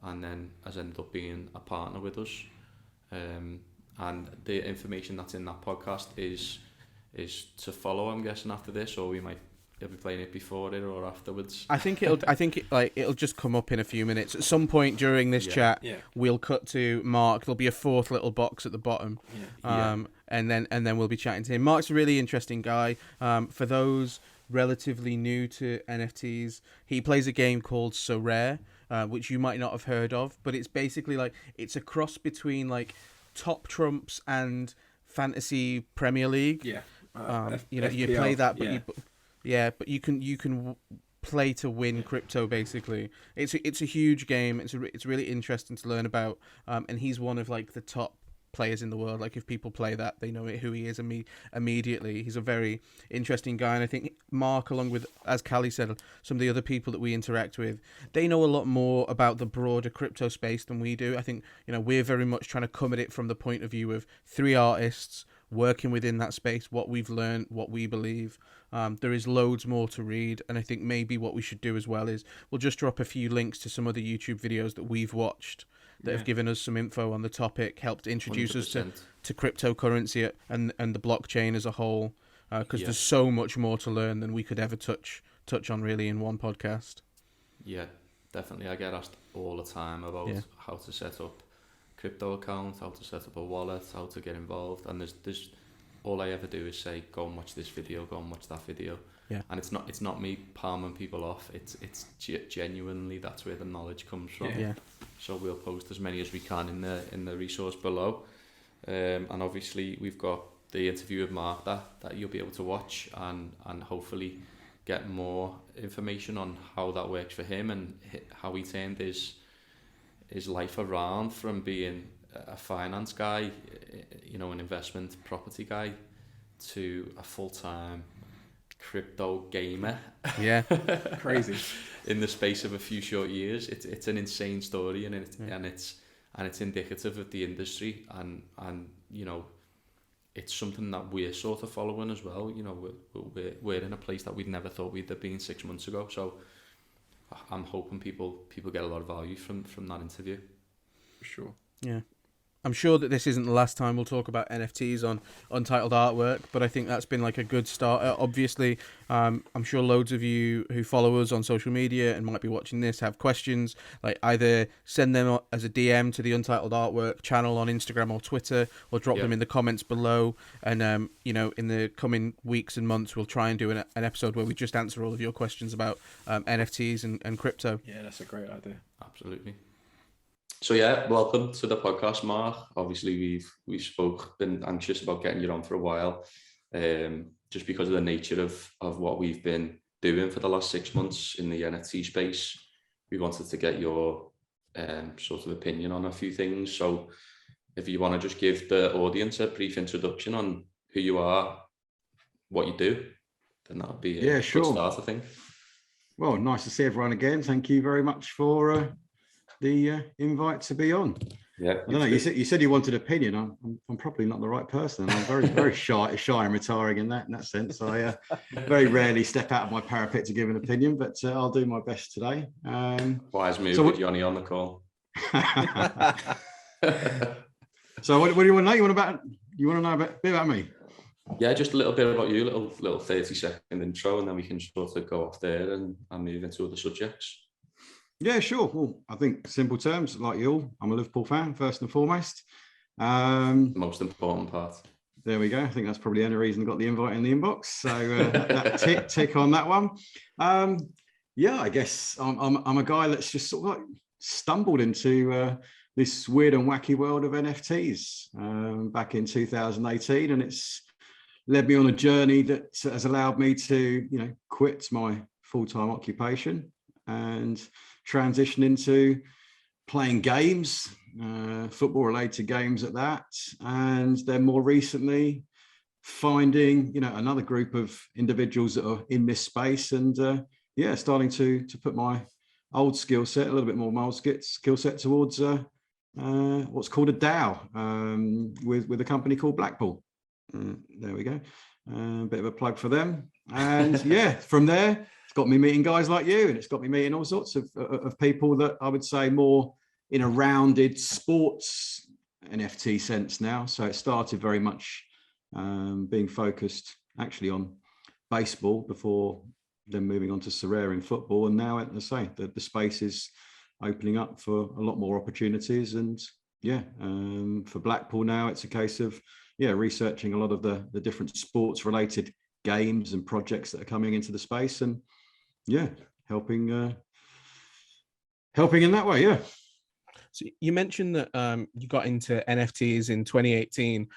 Speaker 2: and then has ended up being a partner with us. And the information that's in that podcast is to follow, I'm guessing, after this, or you'll be playing it before it or afterwards.
Speaker 3: I think it'll just come up in a few minutes. At some point during this chat, we'll cut to Mark. There'll be a fourth little box at the bottom. And then we'll be chatting to him. Mark's a really interesting guy. For those relatively new to NFTs, he plays a game called So Rare, which you might not have heard of, but it's basically it's a cross between Top Trumps and Fantasy Premier League.
Speaker 1: Yeah.
Speaker 3: You play that, but but you can play to win crypto. Basically, it's a huge game. It's really interesting to learn about. And he's one of the top players in the world. If people play that, they know who he is immediately. He's a very interesting guy, and I think Mark, along with, as Callie said, some of the other people that we interact with, they know a lot more about the broader crypto space than we do. I think we're very much trying to come at it from the point of view of three artists working within that space, what we've learned, what we believe. There is loads more to read, and I think maybe what we should do as well is we'll just drop a few links to some of the YouTube videos that we've watched that have given us some info on the topic, helped introduce 100%. Us to cryptocurrency and the blockchain as a whole, because there's so much more to learn than we could ever touch on really in one podcast.
Speaker 2: Yeah, definitely. I get asked all the time about how to set up crypto account, how to set up a wallet, how to get involved, and there's all I ever do is say, go and watch this video, go and watch that video.
Speaker 3: Yeah.
Speaker 2: And it's not me palming people off. It's genuinely, that's where the knowledge comes from.
Speaker 3: Yeah.
Speaker 2: So we'll post as many as we can in the resource below. And obviously we've got the interview with Mark that you'll be able to watch and hopefully get more information on how that works for him and how he turned his life around from being a finance guy, an investment property guy, to a full-time crypto gamer.
Speaker 3: Yeah.
Speaker 1: Crazy.
Speaker 2: In the space of a few short years. It's an insane story, and it's indicative of the industry, and it's something that we're sort of following as well. We're in a place that we'd never thought we'd have been 6 months ago, so I'm hoping people get a lot of value from that interview.
Speaker 1: For sure.
Speaker 3: Yeah. I'm sure that this isn't the last time we'll talk about NFTs on Untitled Artwork, but I think that's been a good start. Obviously, I'm sure loads of you who follow us on social media and might be watching this have questions. Either send them as a DM to the Untitled Artwork channel on Instagram or Twitter, or drop them in the comments below. And in the coming weeks and months, we'll try and do an episode where we just answer all of your questions about NFTs and crypto.
Speaker 1: Yeah, that's a great idea.
Speaker 2: Absolutely. So welcome to the podcast, Mark. Obviously, we've been anxious about getting you on for a while, just because of the nature of what we've been doing for the last 6 months in the NFT space. We wanted to get your sort of opinion on a few things. So if you want to just give the audience a brief introduction on who you are, what you do, then that would be a good start, I think.
Speaker 4: Well, nice to see everyone again. Thank you very much for the invite to be on.
Speaker 5: Yeah,
Speaker 4: I don't know. You said you wanted opinion. I'm probably not the right person. I'm very shy and retiring in that sense. I very rarely step out of my parapet to give an opinion, but I'll do my best today.
Speaker 2: Wise move with Yoni on the call.
Speaker 4: So what do you want to know? You want to know a bit about me?
Speaker 2: Yeah, just a little bit about you, little 30-second intro, and then we can sort of go off there and move into other subjects.
Speaker 4: Yeah, sure. Well, I think simple terms, like you all, I'm a Liverpool fan, first and foremost.
Speaker 2: Most important part.
Speaker 4: There we go. I think that's probably the only reason I got the invite in the inbox. So that tick on that one. Yeah, I guess I'm a guy that's just sort of like stumbled into this weird and wacky world of NFTs back in 2018, and it's led me on a journey that has allowed me to, quit my full-time occupation and transition into playing games, football-related games at that, and then more recently finding, another group of individuals that are in this space, and starting to put my old skill set, a little bit more mild skill set towards what's called a DAO with a company called Blackpool. There we go. A bit of a plug for them. And yeah, from there, it's got me meeting guys like you, and it's got me meeting all sorts of people that I would say more in a rounded sports NFT sense now. So it started very much being focused actually on baseball before then moving on to Sorare in football. And now, as I say, the space is opening up for a lot more opportunities. And yeah, for Blackpool now, it's a case of researching a lot of the different sports related games and projects that are coming into the space, and helping in that way.
Speaker 3: So you mentioned that you got into NFTs in 2018.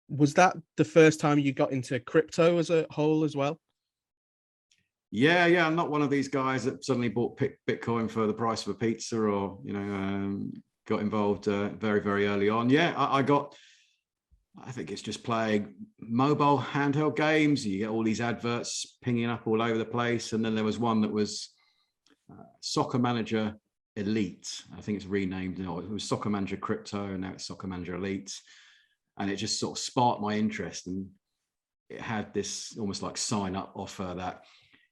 Speaker 3: Was that the first time you got into crypto as a whole as well?
Speaker 4: Yeah, I'm not one of these guys that suddenly bought Bitcoin for the price of a pizza, or got involved very, very early on. I think it's just playing mobile handheld games. You get all these adverts pinging up all over the place. And then there was one that was Soccer Manager Elite. I think it's renamed. It was Soccer Manager Crypto, and now it's Soccer Manager Elite. And it just sort of sparked my interest. And it had this almost like sign up offer that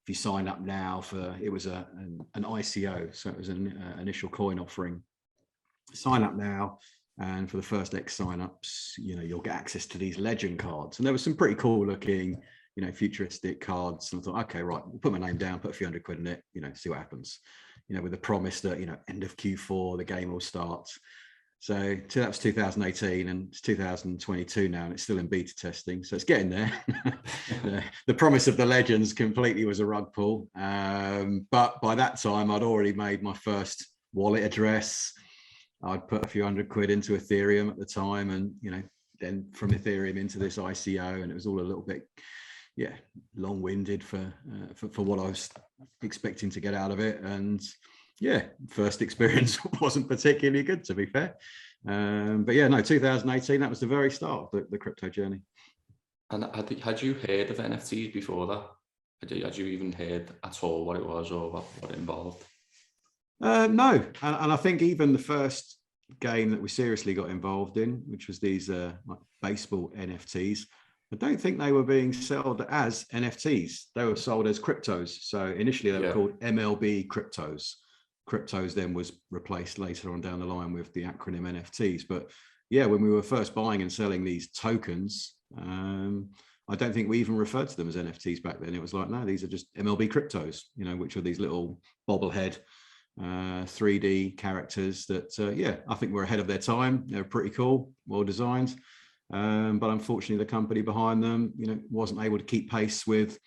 Speaker 4: if you sign up now it was an ICO. So it was an initial coin offering. Sign up now. And for the first X signups, you'll get access to these legend cards. And there were some pretty cool looking, futuristic cards. And I thought, okay, right, we'll put my name down, put a few £100 in it, see what happens. With the promise that, end of Q4, the game will start. So that was 2018, and it's 2022 now, and it's still in beta testing. So it's getting there. The promise of the legends completely was a rug pull. But by that time, I'd already made my first wallet address. I'd put a few £100 into Ethereum at the time, and then from Ethereum into this ICO, and it was all a little bit long-winded for what I was expecting to get out of it. And first experience wasn't particularly good, to be fair. But 2018, that was the very start of the crypto journey.
Speaker 2: And had you heard of NFTs before that? Had you even heard at all what it was or what it involved?
Speaker 4: No, and I think even the first game that we seriously got involved in, which was these like baseball NFTs, I don't think they were being sold as NFTs. They were sold as cryptos. So initially they were called MLB cryptos. Cryptos then was replaced later on down the line with the acronym NFTs. But when we were first buying and selling these tokens, I don't think we even referred to them as NFTs back then. It was like, no, these are just MLB cryptos, which are these little bobblehead 3D characters that I think were ahead of their time. They were pretty cool, well designed, but unfortunately the company behind them wasn't able to keep pace with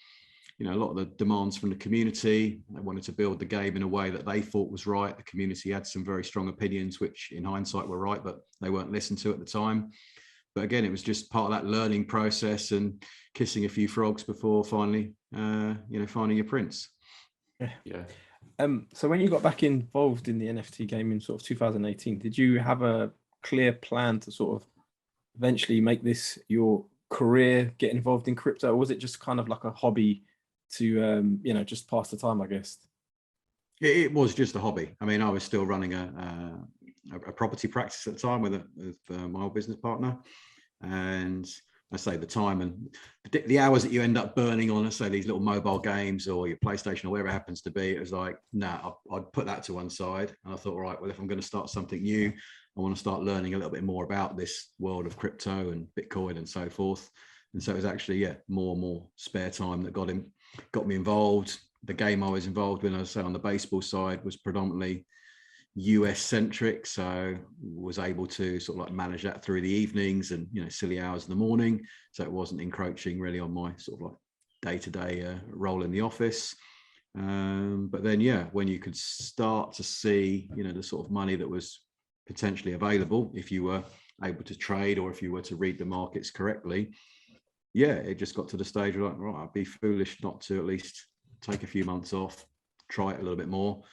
Speaker 4: a lot of the demands from the community. They wanted to build the game in a way that they thought was right. The community had some very strong opinions which in hindsight were right, but they weren't listened to at the time. But again, it was just part of that learning process and kissing a few frogs before finally finding your prince.
Speaker 1: So when you got back involved in the NFT game in sort of 2018, did you have a clear plan to sort of eventually make this your career, get involved in crypto, or was it just kind of like a hobby to just pass the time, I guess?
Speaker 4: It was just a hobby. I mean, I was still running a property practice at the time with my old business partner, and I say the time and the hours that you end up burning on, let's say, these little mobile games or your PlayStation or whatever it happens to be, it was like, I'd put that to one side. And I thought, all right, well, if I'm going to start something new, I want to start learning a little bit more about this world of crypto and Bitcoin and so forth. And so it was actually, more and more spare time that got me involved. The game I was involved in, I was on the baseball side, was predominantly US centric, so was able to sort of like manage that through the evenings and silly hours in the morning, so it wasn't encroaching really on my sort of like day-to-day role in the office. But then when you could start to see the sort of money that was potentially available if you were able to trade or if you were to read the markets correctly, it just got to the stage where like, right, I'd be foolish not to at least take a few months off, try it a little bit more.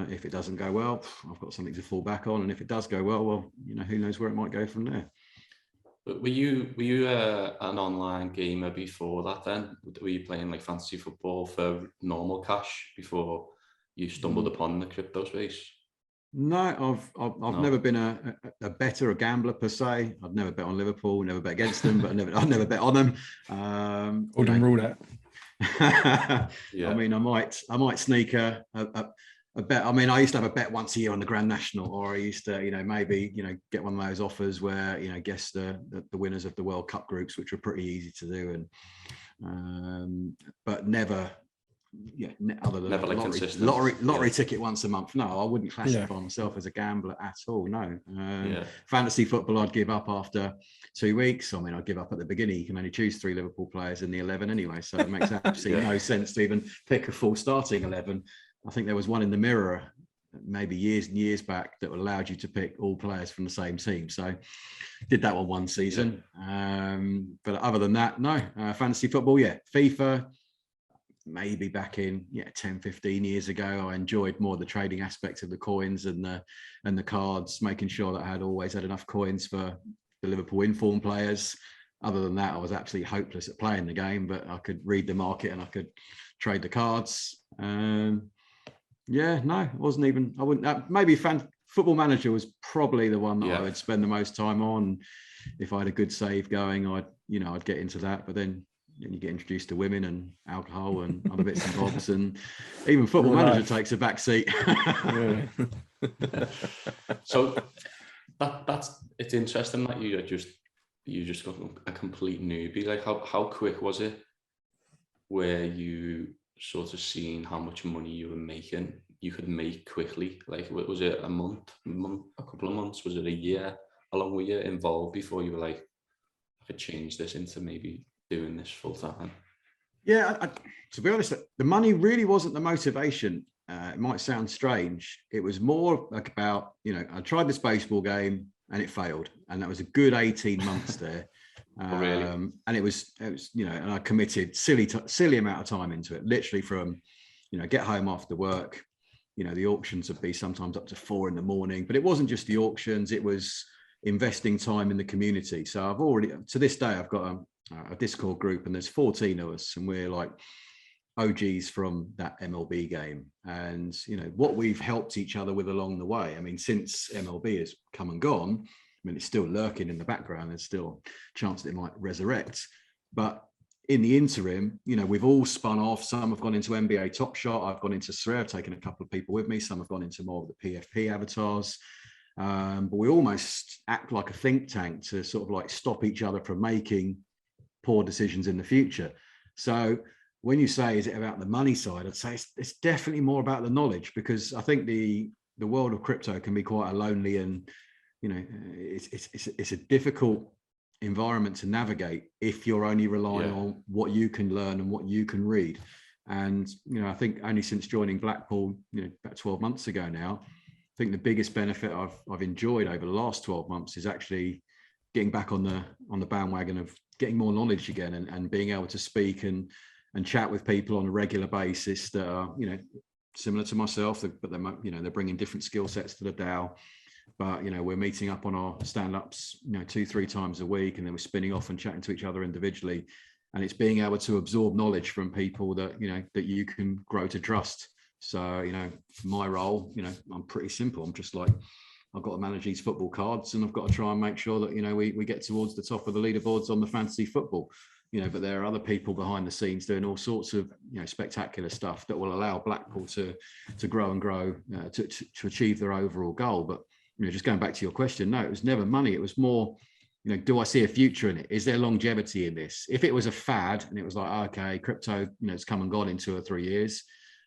Speaker 4: If it doesn't go well, I've got something to fall back on, and if it does go well, who knows where it might go from there.
Speaker 2: But were you an online gamer before that? Then were you playing like fantasy football for normal cash before you stumbled upon the crypto space?
Speaker 4: No, I've never been a bettor, a gambler per se. I've never bet on Liverpool, never bet against them, but I've never bet on them.
Speaker 1: Wouldn't rule that.
Speaker 4: I mean, I might sneak a bet. I mean, I used to have a bet once a year on the Grand National, or I used to, maybe, get one of those offers where, guess the winners of the World Cup groups, which were pretty easy to do, and but never, other than
Speaker 2: never
Speaker 4: lottery ticket once a month. No, I wouldn't classify myself as a gambler at all. No, fantasy football I'd give up after 2 weeks. I mean, I'd give up at the beginning. You can only choose 3 Liverpool players in the 11 anyway, so it makes absolutely no sense to even pick a full starting 11. I think there was one in the Mirror maybe years and years back that allowed you to pick all players from the same team. So did that one season. But other than that, no. Fantasy football, FIFA, maybe back in 10, 15 years ago. I enjoyed more the trading aspect of the coins and the cards, making sure that I had always had enough coins for the Liverpool inform players. Other than that, I was absolutely hopeless at playing the game, but I could read the market and I could trade the cards. No, it wasn't even, I wouldn't, maybe Football Manager was probably the one that I would spend the most time on. If I had a good save going, I'd get into that, but then you get introduced to women and alcohol and other bits and bobs, and even Football Manager takes a back seat.
Speaker 2: So it's interesting that you just got a complete newbie. Like how quick was it where you sort of seeing how much money you could make quickly? Like, was it a month, a couple of months? Was it a year? How long were you involved before you were like, I could change this into maybe doing this full time?
Speaker 4: To be honest, the money really wasn't the motivation. It might sound strange. It was more like about, I tried this baseball game and it failed, and that was a good 18 months there.
Speaker 2: Really?
Speaker 4: And it was, and I committed silly amount of time into it, literally from, get home after work, the auctions would be sometimes up to 4 a.m, but it wasn't just the auctions, it was investing time in the community. So I've already, to this day, I've got a Discord group, and there's 14 of us, and we're like OGs from that MLB game. And, what we've helped each other with along the way. I mean, since MLB has come and gone, I mean, it's still lurking in the background. There's still a chance that it might resurrect. But in the interim, we've all spun off. Some have gone into NBA Top Shot. I've gone into Surrey. I've taken a couple of people with me. Some have gone into more of the PFP avatars. But we almost act like a think tank to sort of like stop each other from making poor decisions in the future. So when you say, is it about the money side? I'd say it's definitely more about the knowledge, because I think the world of crypto can be quite a lonely and, it's a difficult environment to navigate if you're only relying on what you can learn and what you can read. And, I think only since joining Blackpool, about 12 months ago now, I think the biggest benefit I've enjoyed over the last 12 months is actually getting back on the bandwagon of getting more knowledge again, and being able to speak and chat with people on a regular basis that are, similar to myself, but they're bringing different skill sets to the DAO. But, we're meeting up on our stand-ups, 2-3 times a week, and then we're spinning off and chatting to each other individually. and it's being able to absorb knowledge from people that, you know, that you can grow to trust. So, you know, for my role, you know, I'm pretty simple. I'm just like, I've got to manage these football cards, and I've got to try and make sure that, you know, we get towards the top of the leaderboards on the fantasy football, you know, but there are other people behind the scenes doing all sorts of, you know, spectacular stuff that will allow Blackpool to grow and grow, to achieve their overall goal. But, you know, just going back to your question, no, it was never money. It was more, you know, do I see a future in it? Is there longevity in this? If it was a fad and it was like, okay, crypto, you know, it's come and gone in 2 or 3 years,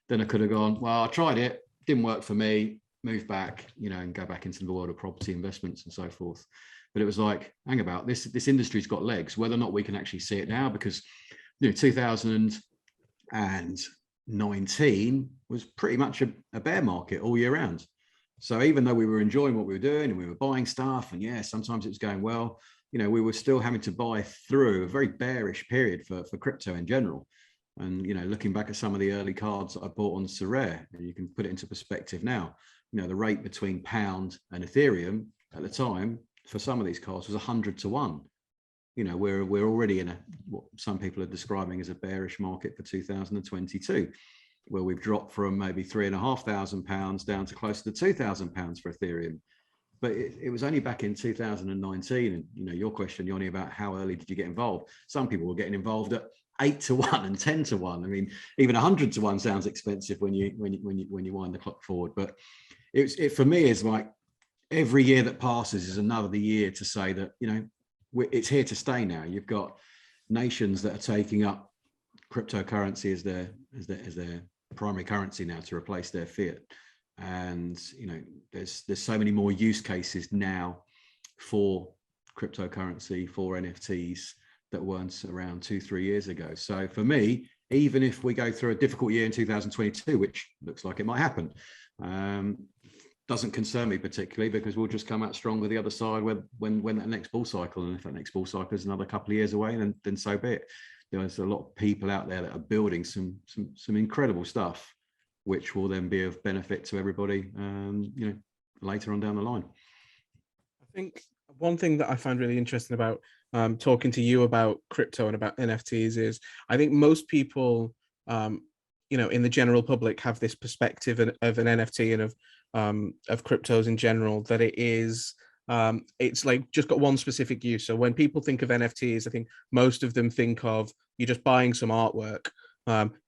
Speaker 4: then I could have gone, well, I tried it, didn't work for me, move back, you know, and go back into the world of property investments and so forth. But it was like, hang about, this industry's got legs, whether or not we can actually see it now, because, you know, 2019 was pretty much a bear market all year round. So even though we were enjoying what we were doing and we were buying stuff, and yeah, sometimes it was going well, you know, we were still having to buy through a very bearish period for crypto in general. And, you know, looking back at some of the early cards that I bought on Sorare, and you can put it into perspective now, you know, the rate between pound and Ethereum at the time for some of these cards was 100 to 1. You know, we're already in what some people are describing as a bearish market for 2022, where we've dropped from maybe £3,500 down to close to £2,000 for Ethereum. But it was only back in 2019. And, you know, your question, Yoni, about how early did you get involved? Some people were getting involved at 8 to 1 and 10 to 1. I mean, even 100 to 1 sounds expensive when you wind the clock forward. But it for me is like, every year that passes is another year to say that, you know, it's here to stay now. You've got nations that are taking up cryptocurrency as their primary currency now to replace their fiat. And, you know, there's so many more use cases now for cryptocurrency, for NFTs, that weren't around 2-3 years ago. So for me, even if we go through a difficult year in 2022, which looks like it might happen, doesn't concern me particularly, because we'll just come out stronger the other side when that next bull cycle. And if that next bull cycle is another couple of years away, then so be it. You know, there's a lot of people out there that are building some incredible stuff, which will then be of benefit to everybody, you know, later on down the line.
Speaker 3: I think one thing that I find really interesting about talking to you about crypto and about NFTs is, I think most people, you know, in the general public have this perspective of an NFT and of cryptos in general, that it is, it's like just got one specific use. So when people think of NFTs, I think most of them think of you're just buying some artwork.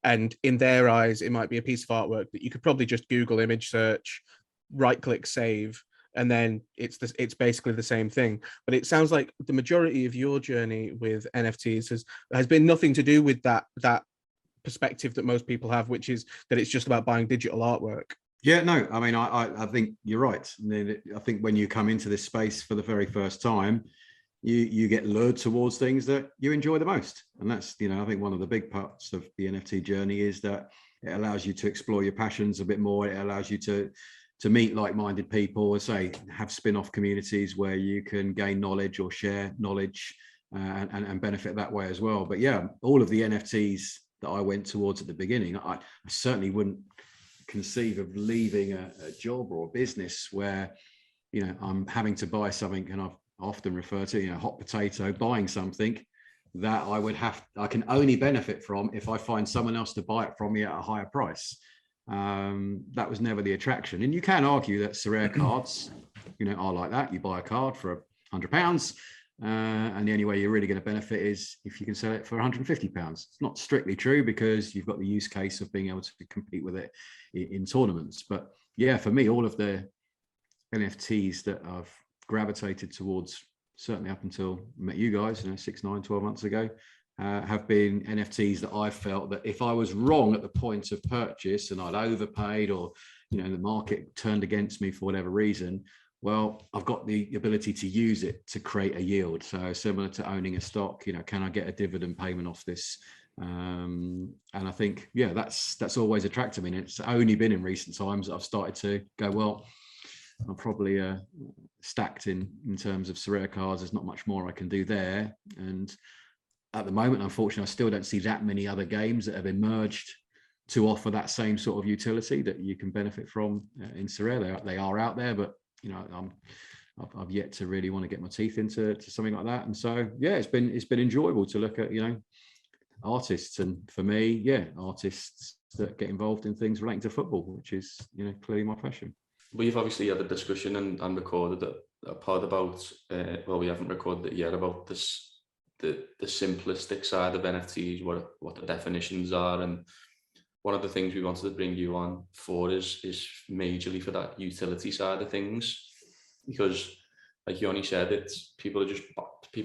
Speaker 3: And in their eyes, it might be a piece of artwork that you could probably just Google image search, right click save, and then it's basically the same thing. But it sounds like the majority of your journey with NFTs has been nothing to do with that perspective that most people have, which is that it's just about buying digital artwork.
Speaker 4: Yeah, no, I mean, I think you're right. I think when you come into this space for the very first time, you get lured towards things that you enjoy the most. And that's, you know, I think one of the big parts of the NFT journey is that it allows you to explore your passions a bit more. It allows you to meet like-minded people, and say, have spin-off communities where you can gain knowledge or share knowledge and benefit that way as well. But yeah, all of the NFTs that I went towards at the beginning, I certainly wouldn't conceive of leaving a job or a business where, you know, I'm having to buy something, and I've often refer to, you know, hot potato, buying something that I can only benefit from if I find someone else to buy it from me at a higher price. That was never the attraction. And you can argue that Sorare cards, you know, are like that. You buy a card for £100, and the only way you're really going to benefit is if you can sell it for £150. It's not strictly true, because you've got the use case of being able to compete with it in tournaments. But yeah, for me, all of the NFTs that I've gravitated towards, certainly up until I met you guys, you know, 6, 9, 12 months ago, have been NFTs that I felt that if I was wrong at the point of purchase and I'd overpaid, or, you know, the market turned against me for whatever reason, well, I've got the ability to use it to create a yield. So similar to owning a stock, you know, can I get a dividend payment off this? And I think, yeah, that's always attracted me. And it's only been in recent times that I've started to go, well, I'm probably stacked in terms of Sorare cards. There's not much more I can do there. And at the moment, unfortunately, I still don't see that many other games that have emerged to offer that same sort of utility that you can benefit from in Sorare. They are out there, but, you know, I've yet to really want to get my teeth into something like that. And so, yeah, it's been enjoyable to look at, you know, artists. And for me, yeah, artists that get involved in things relating to football, which is, clearly my passion.
Speaker 2: We've obviously had a discussion and recorded a pod about, well, we haven't recorded it yet, about this, the simplistic side of NFTs, what the definitions are. And one of the things we wanted to bring you on for is majorly for that utility side of things, because like Yoni said, people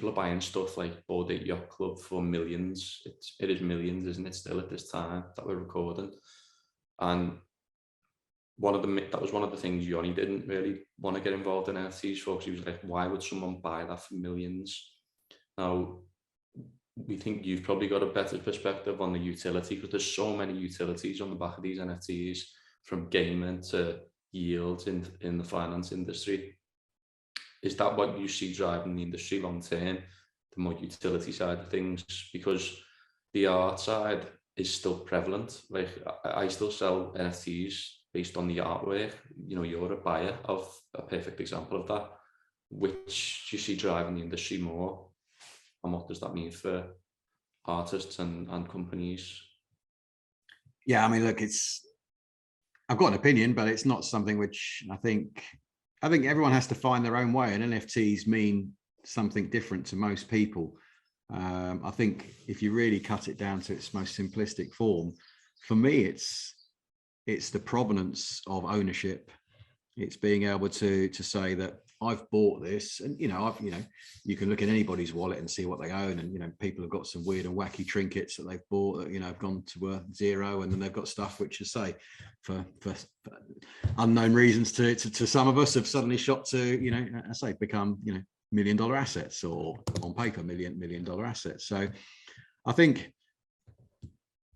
Speaker 2: are buying stuff like Bored Ape Yacht Club for millions. It is millions, isn't it, still at this time that we're recording? And that was one of the things Yoni didn't really want to get involved in NFTs for, because he was like, why would someone buy that for millions? Now, we think you've probably got a better perspective on the utility, because there's so many utilities on the back of these NFTs, from gaming to yields in the finance industry. Is that what you see driving the industry long term, the more utility side of things? Because the art side is still prevalent. Like, I still sell NFTs based on the artwork. You're a buyer of a perfect example of that. Which do you see driving the industry more? And what does that mean for artists and companies?
Speaker 4: Yeah, I mean, look, I've got an opinion, but it's not something which I think everyone has to find their own way, and NFTs mean something different to most people. I think if you really cut it down to its most simplistic form, for me, it's the provenance of ownership. It's being able to say that I've bought this, and you can look in anybody's wallet and see what they own, and people have got some weird and wacky trinkets that they've bought that have gone to zero, and then they've got stuff which, is say, for unknown reasons to some of us, have suddenly shot to I say become $1 million assets, or on paper $1 million assets. So I think,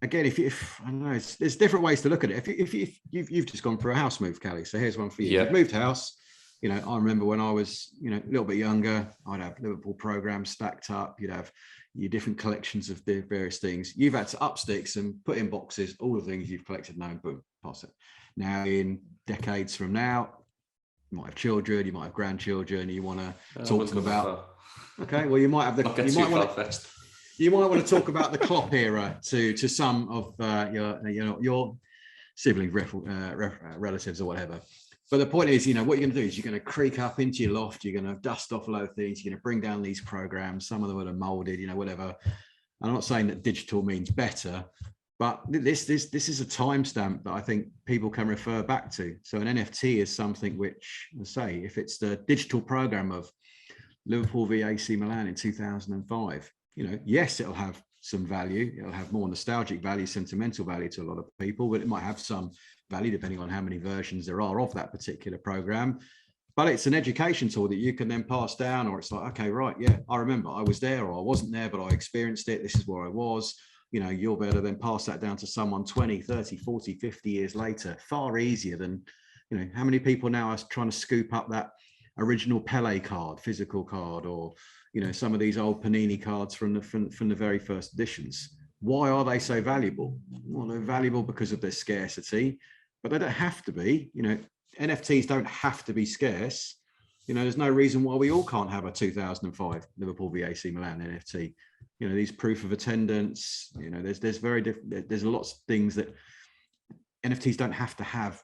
Speaker 4: again, if I don't know, there's different ways to look at it. If you've just gone for a house move, Callie, so here's one for you.
Speaker 2: Yeah.
Speaker 4: You've moved house. I remember when I was, a little bit younger, I'd have Liverpool programs stacked up. You'd have your different collections of the various things. You've had to up sticks and put in boxes all the things you've collected now, and boom, pass it. Now, in decades from now, you might have children, you might have grandchildren, you want to talk to them about. Okay, well, you might have you might want to talk about the Klopp era to some of your sibling relatives or whatever. But the point is, what you're going to do is you're going to creak up into your loft, you're going to dust off a load of things, you're going to bring down these programs, some of them are molded, whatever. I'm not saying that digital means better, but this is a timestamp that I think people can refer back to. So an NFT is something which, let's say, if it's the digital program of Liverpool v AC Milan in 2005, yes, it'll have some value. It'll have more nostalgic value, sentimental value to a lot of people, but it might have some value depending on how many versions there are of that particular program. But it's an education tool that you can then pass down, or it's like, okay, right, yeah, I remember I was there, or I wasn't there, but I experienced it. This is where I was. You're better then pass that down to someone 20, 30, 40, 50 years later, far easier than, how many people now are trying to scoop up that original Pele card, physical card, or some of these old Panini cards from the very first editions. Why are they so valuable? Well, they're valuable because of their scarcity, but they don't have to be. NFTs don't have to be scarce. There's no reason why we all can't have a 2005 Liverpool v AC Milan NFT. These proof of attendance. There's very different. There's lots of things that NFTs don't have to have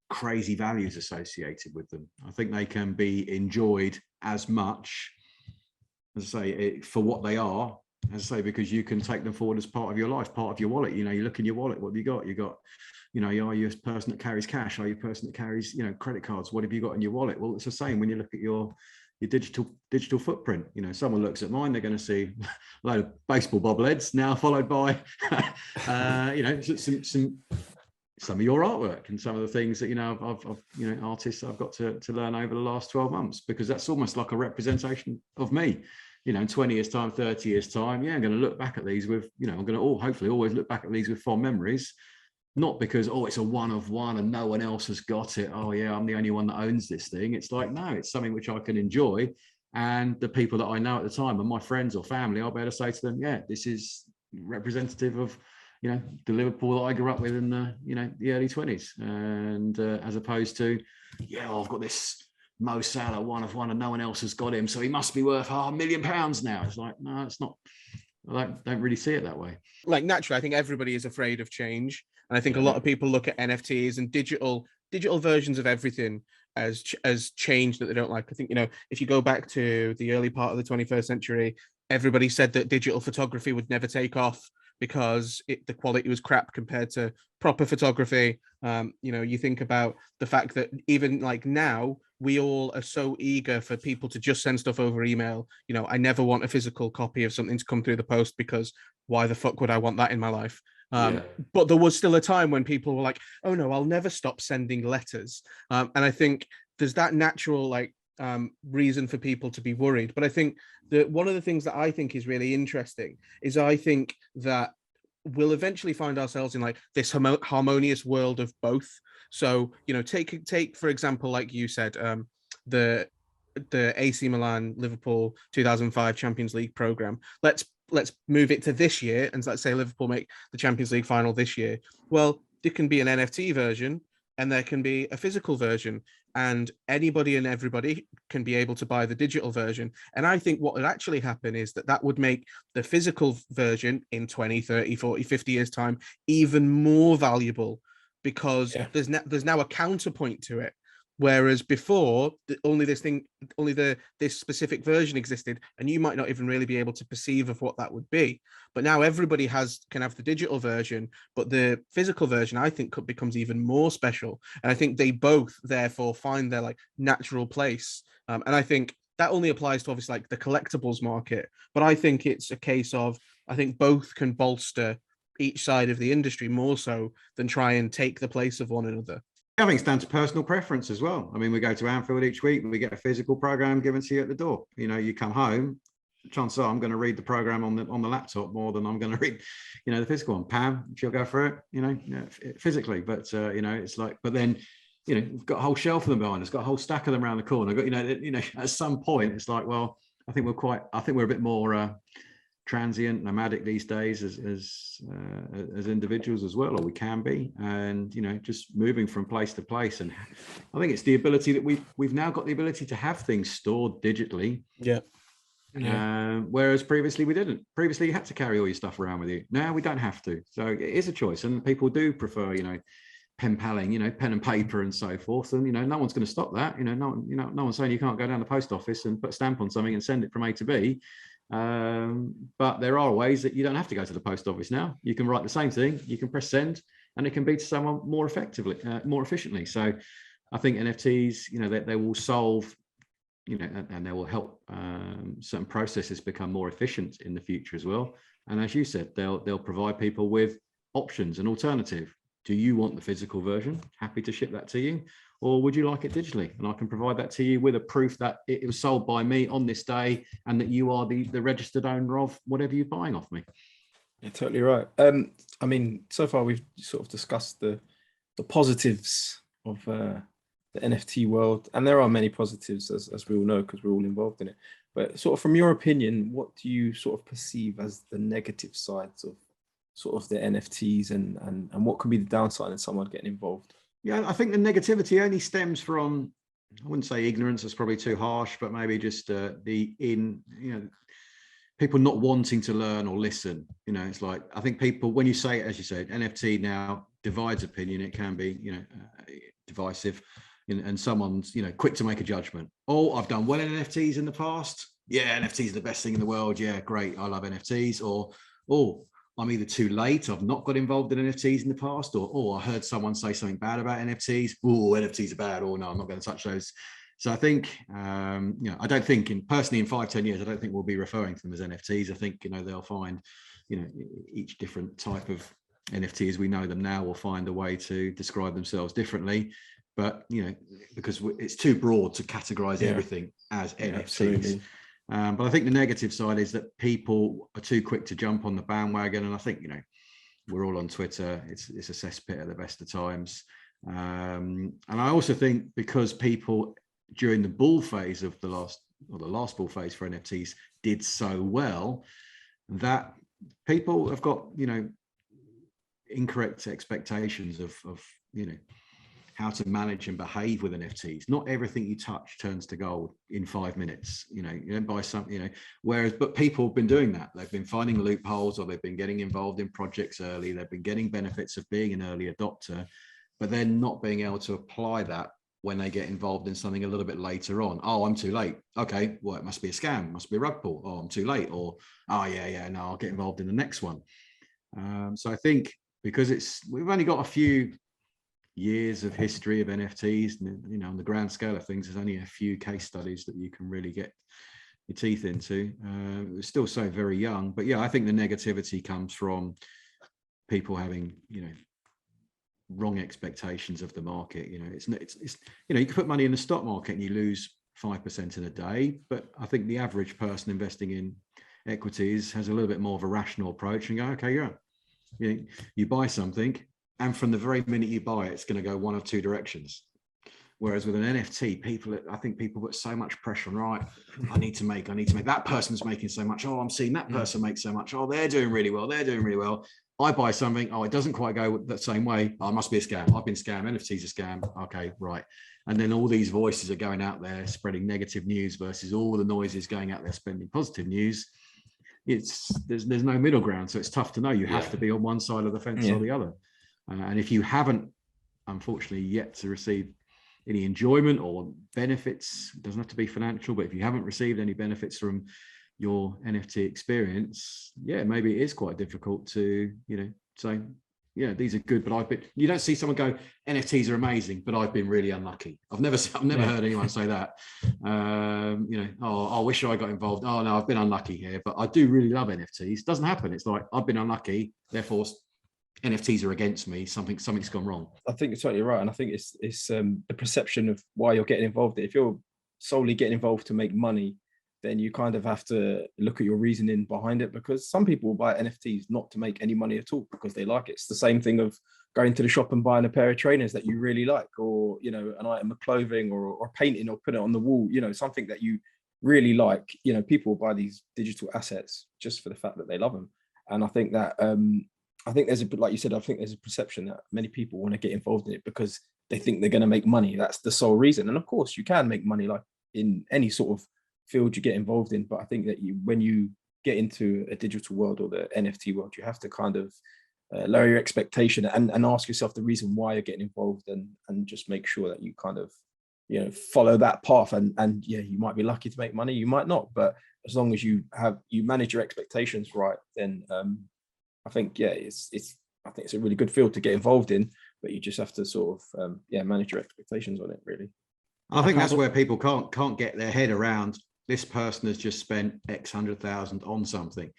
Speaker 4: crazy values associated with them. I think they can be enjoyed as much, as I say, for what they are, as I say, because you can take them forward as part of your life, part of your wallet. You look in your wallet, what have you got? You got, are you a person that carries cash? Are you a person that carries, credit cards? What have you got in your wallet? Well, it's the same when you look at your digital footprint. Someone looks at mine, they're going to see a load of baseball bobbleheads, now followed by, some of your artwork and some of the things that I've artists I've got to learn over the last 12 months, because that's almost like a representation of me. In 20 years time, 30 years time, I'm going to look back at these with, I'm going to hopefully always look back at these with fond memories, not because it's a one of one and no one else has got it. Oh yeah, I'm the only one that owns this thing. It's like, no, it's something which I can enjoy, and the people that I know at the time and my friends or family, I'll be able to say to them, yeah, this is representative of the Liverpool that I grew up with in the the early 20s, and as opposed to, I've got this Mo Salah one of one and no one else has got him, so he must be worth £500,000 now. It's like, no, it's not I don't really see it that way.
Speaker 3: Like naturally, I think everybody is afraid of change, and I think a lot of people look at NFTs and digital versions of everything as change that they don't like. I think, you know, if you go back to the early part of the 21st century, everybody said that digital photography would never take off because the quality was crap compared to proper photography. You know, you think about the fact that even like now, we all are so eager for people to just send stuff over email. You know, I never want a physical copy of something to come through the post, because why the fuck would I want that in my life? But there was still a time when people were like, oh no, I'll never stop sending letters. And I think there's that natural like reason for people to be worried. But I think that one of the things that I think is really interesting is I think that we'll eventually find ourselves in like this harmonious world of both. So, you know, take for example, like you said, the AC Milan Liverpool 2005 Champions League program. Let's move it to this year, and let's say Liverpool make the Champions League final this year. Well, there can be an NFT version and there can be a physical version, and anybody and everybody can be able to buy the digital version. And I think what would actually happen is that would make the physical version in 20, 30, 40, 50 years time even more valuable, because there's now a counterpoint to it. Whereas before, only this specific version existed, and you might not even really be able to perceive of what that would be. But now everybody can have the digital version, but the physical version, I think, becomes even more special. And I think they both, therefore, find their like natural place. And I think that only applies to obviously like the collectibles market. But I think it's a case of, I think both can bolster each side of the industry more so than try and take the place of one another.
Speaker 4: I think it's down to personal preference as well. I mean, we go to Anfield each week and we get a physical program given to you at the door. You know, you come home, chances are I'm going to read the program on the laptop more than I'm going to read, you know, the physical one. Pam, she'll go for it, you know, physically. But, you know, it's like, but then, you know, we've got a whole shelf of them behind us, got a whole stack of them around the corner. Got, you know, at some point, it's like, well, I think we're a bit more transient, nomadic these days as individuals as well, or we can be, and you know, just moving from place to place. And I think it's the ability that we've now got the ability to have things stored digitally. Whereas previously we didn't. Previously you had to carry all your stuff around with you. Now we don't have to. So it is a choice, and people do prefer, you know, pen paling, you know, pen and paper and so forth. And you know, no one's going to stop that. You know, no one's saying you can't go down the post office and put a stamp on something and send it from A to B. But there are ways that you don't have to go to the post office now. You can write the same thing, you can press send, and it can be to someone more effectively, more efficiently. So I think NFTs, you know, they will solve, you know, and they will help certain processes become more efficient in the future as well. And as you said, they'll provide people with options, an alternative. Do you want the physical version? Happy to ship that to you. Or would you like it digitally? And I can provide that to you with a proof that it was sold by me on this day and that you are the registered owner of whatever you're buying off me.
Speaker 1: You're totally right. I mean, so far we've sort of discussed the positives of the NFT world, and there are many positives, as we all know, because we're all involved in it. But sort of from your opinion, what do you sort of perceive as the negative sides of sort of the NFTs, and what could be the downside in someone getting involved?
Speaker 4: Yeah, I think the negativity only stems from, I wouldn't say ignorance, that's probably too harsh, but maybe just people not wanting to learn or listen. You know, it's like, I think people, when you say, as you said, NFT now divides opinion, it can be, you know, divisive, and someone's, you know, quick to make a judgment. Oh, I've done well in NFTs in the past. Yeah, NFTs are the best thing in the world. Yeah, great. I love NFTs. Or, oh, I'm either too late, I've not got involved in NFTs in the past, or I heard someone say something bad about NFTs. Oh, NFTs are bad. Oh no, I'm not going to touch those. So I think, you know, I don't think personally in 5-10 years, I don't think we'll be referring to them as NFTs. I think, you know, they'll find, you know, each different type of NFT as we know them now will find a way to describe themselves differently. But, you know, because it's too broad to categorize everything as NFTs. Absolutely. But I think the negative side is that people are too quick to jump on the bandwagon. And I think, you know, we're all on Twitter. It's a cesspit at the best of times. And I also think because people during the bull phase of the last bull phase for NFTs did so well, that people have got, you know, incorrect expectations of, you know, how to manage and behave with NFTs. Not everything you touch turns to gold in 5 minutes. You don't buy something, but people have been doing that. They've been finding loopholes, or they've been getting involved in projects early. They've been getting benefits of being an early adopter, but then not being able to apply that when they get involved in something a little bit later on. Oh, I'm too late. Okay, well, it must be a scam, must be a rug pull. Oh, I'm too late. Or, oh yeah, no, I'll get involved in the next one. So I think because we've only got a few years of history of NFTs, and on the grand scale of things, there's only a few case studies that you can really get your teeth into. It's still so very young, but yeah, I think the negativity comes from people having wrong expectations of the market. It's you can put money in the stock market and you lose 5% in a day, but I think the average person investing in equities has a little bit more of a rational approach and go, okay, yeah, you buy something, and from the very minute you buy it, it's going to go one of two directions. Whereas with an NFT, I think people put so much pressure on, right, I need to make, that person's making so much. Oh, I'm seeing that person make so much. Oh, they're doing really well. I buy something. Oh, it doesn't quite go that same way. Oh, it must be a scam. I've been scammed. NFT's a scam. Okay, right. And then all these voices are going out there spreading negative news versus all the noises going out there spreading positive news. There's no middle ground. So it's tough to know. You have to be on one side of the fence or the other. And if you haven't, unfortunately, yet to receive any enjoyment or benefits, it doesn't have to be financial, but if you haven't received any benefits from your NFT experience, maybe it is quite difficult to, say, these are good, but you don't see someone go, NFTs are amazing, but I've been really unlucky. I've never heard anyone say that. Oh, I wish I got involved. Oh no, I've been unlucky here, but I do really love NFTs. Doesn't happen. It's like, I've been unlucky, therefore NFTs are against me. Something's gone wrong.
Speaker 1: I think you're totally right, and I think it's the perception of why you're getting involved. If you're solely getting involved to make money, then you kind of have to look at your reasoning behind it, because some people will buy NFTs not to make any money at all because they like it. It's the same thing of going to the shop and buying a pair of trainers that you really like, or an item of clothing, or painting, or put it on the wall. Something that you really like. People buy these digital assets just for the fact that they love them, and I think that. I think there's like you said, I think there's a perception that many people want to get involved in it because they think they're going to make money. That's the sole reason. And of course you can make money like in any sort of field you get involved in. But I think that when you get into a digital world or the NFT world, you have to kind of lower your expectation and ask yourself the reason why you're getting involved, and just make sure that you kind of, follow that path. And you might be lucky to make money, you might not, but as long as you manage your expectations right, then I think it's a really good field to get involved in, but you just have to sort of manage your expectations on it, really.
Speaker 4: I think that's where people can't get their head around, this person has just spent X 100,000 on something,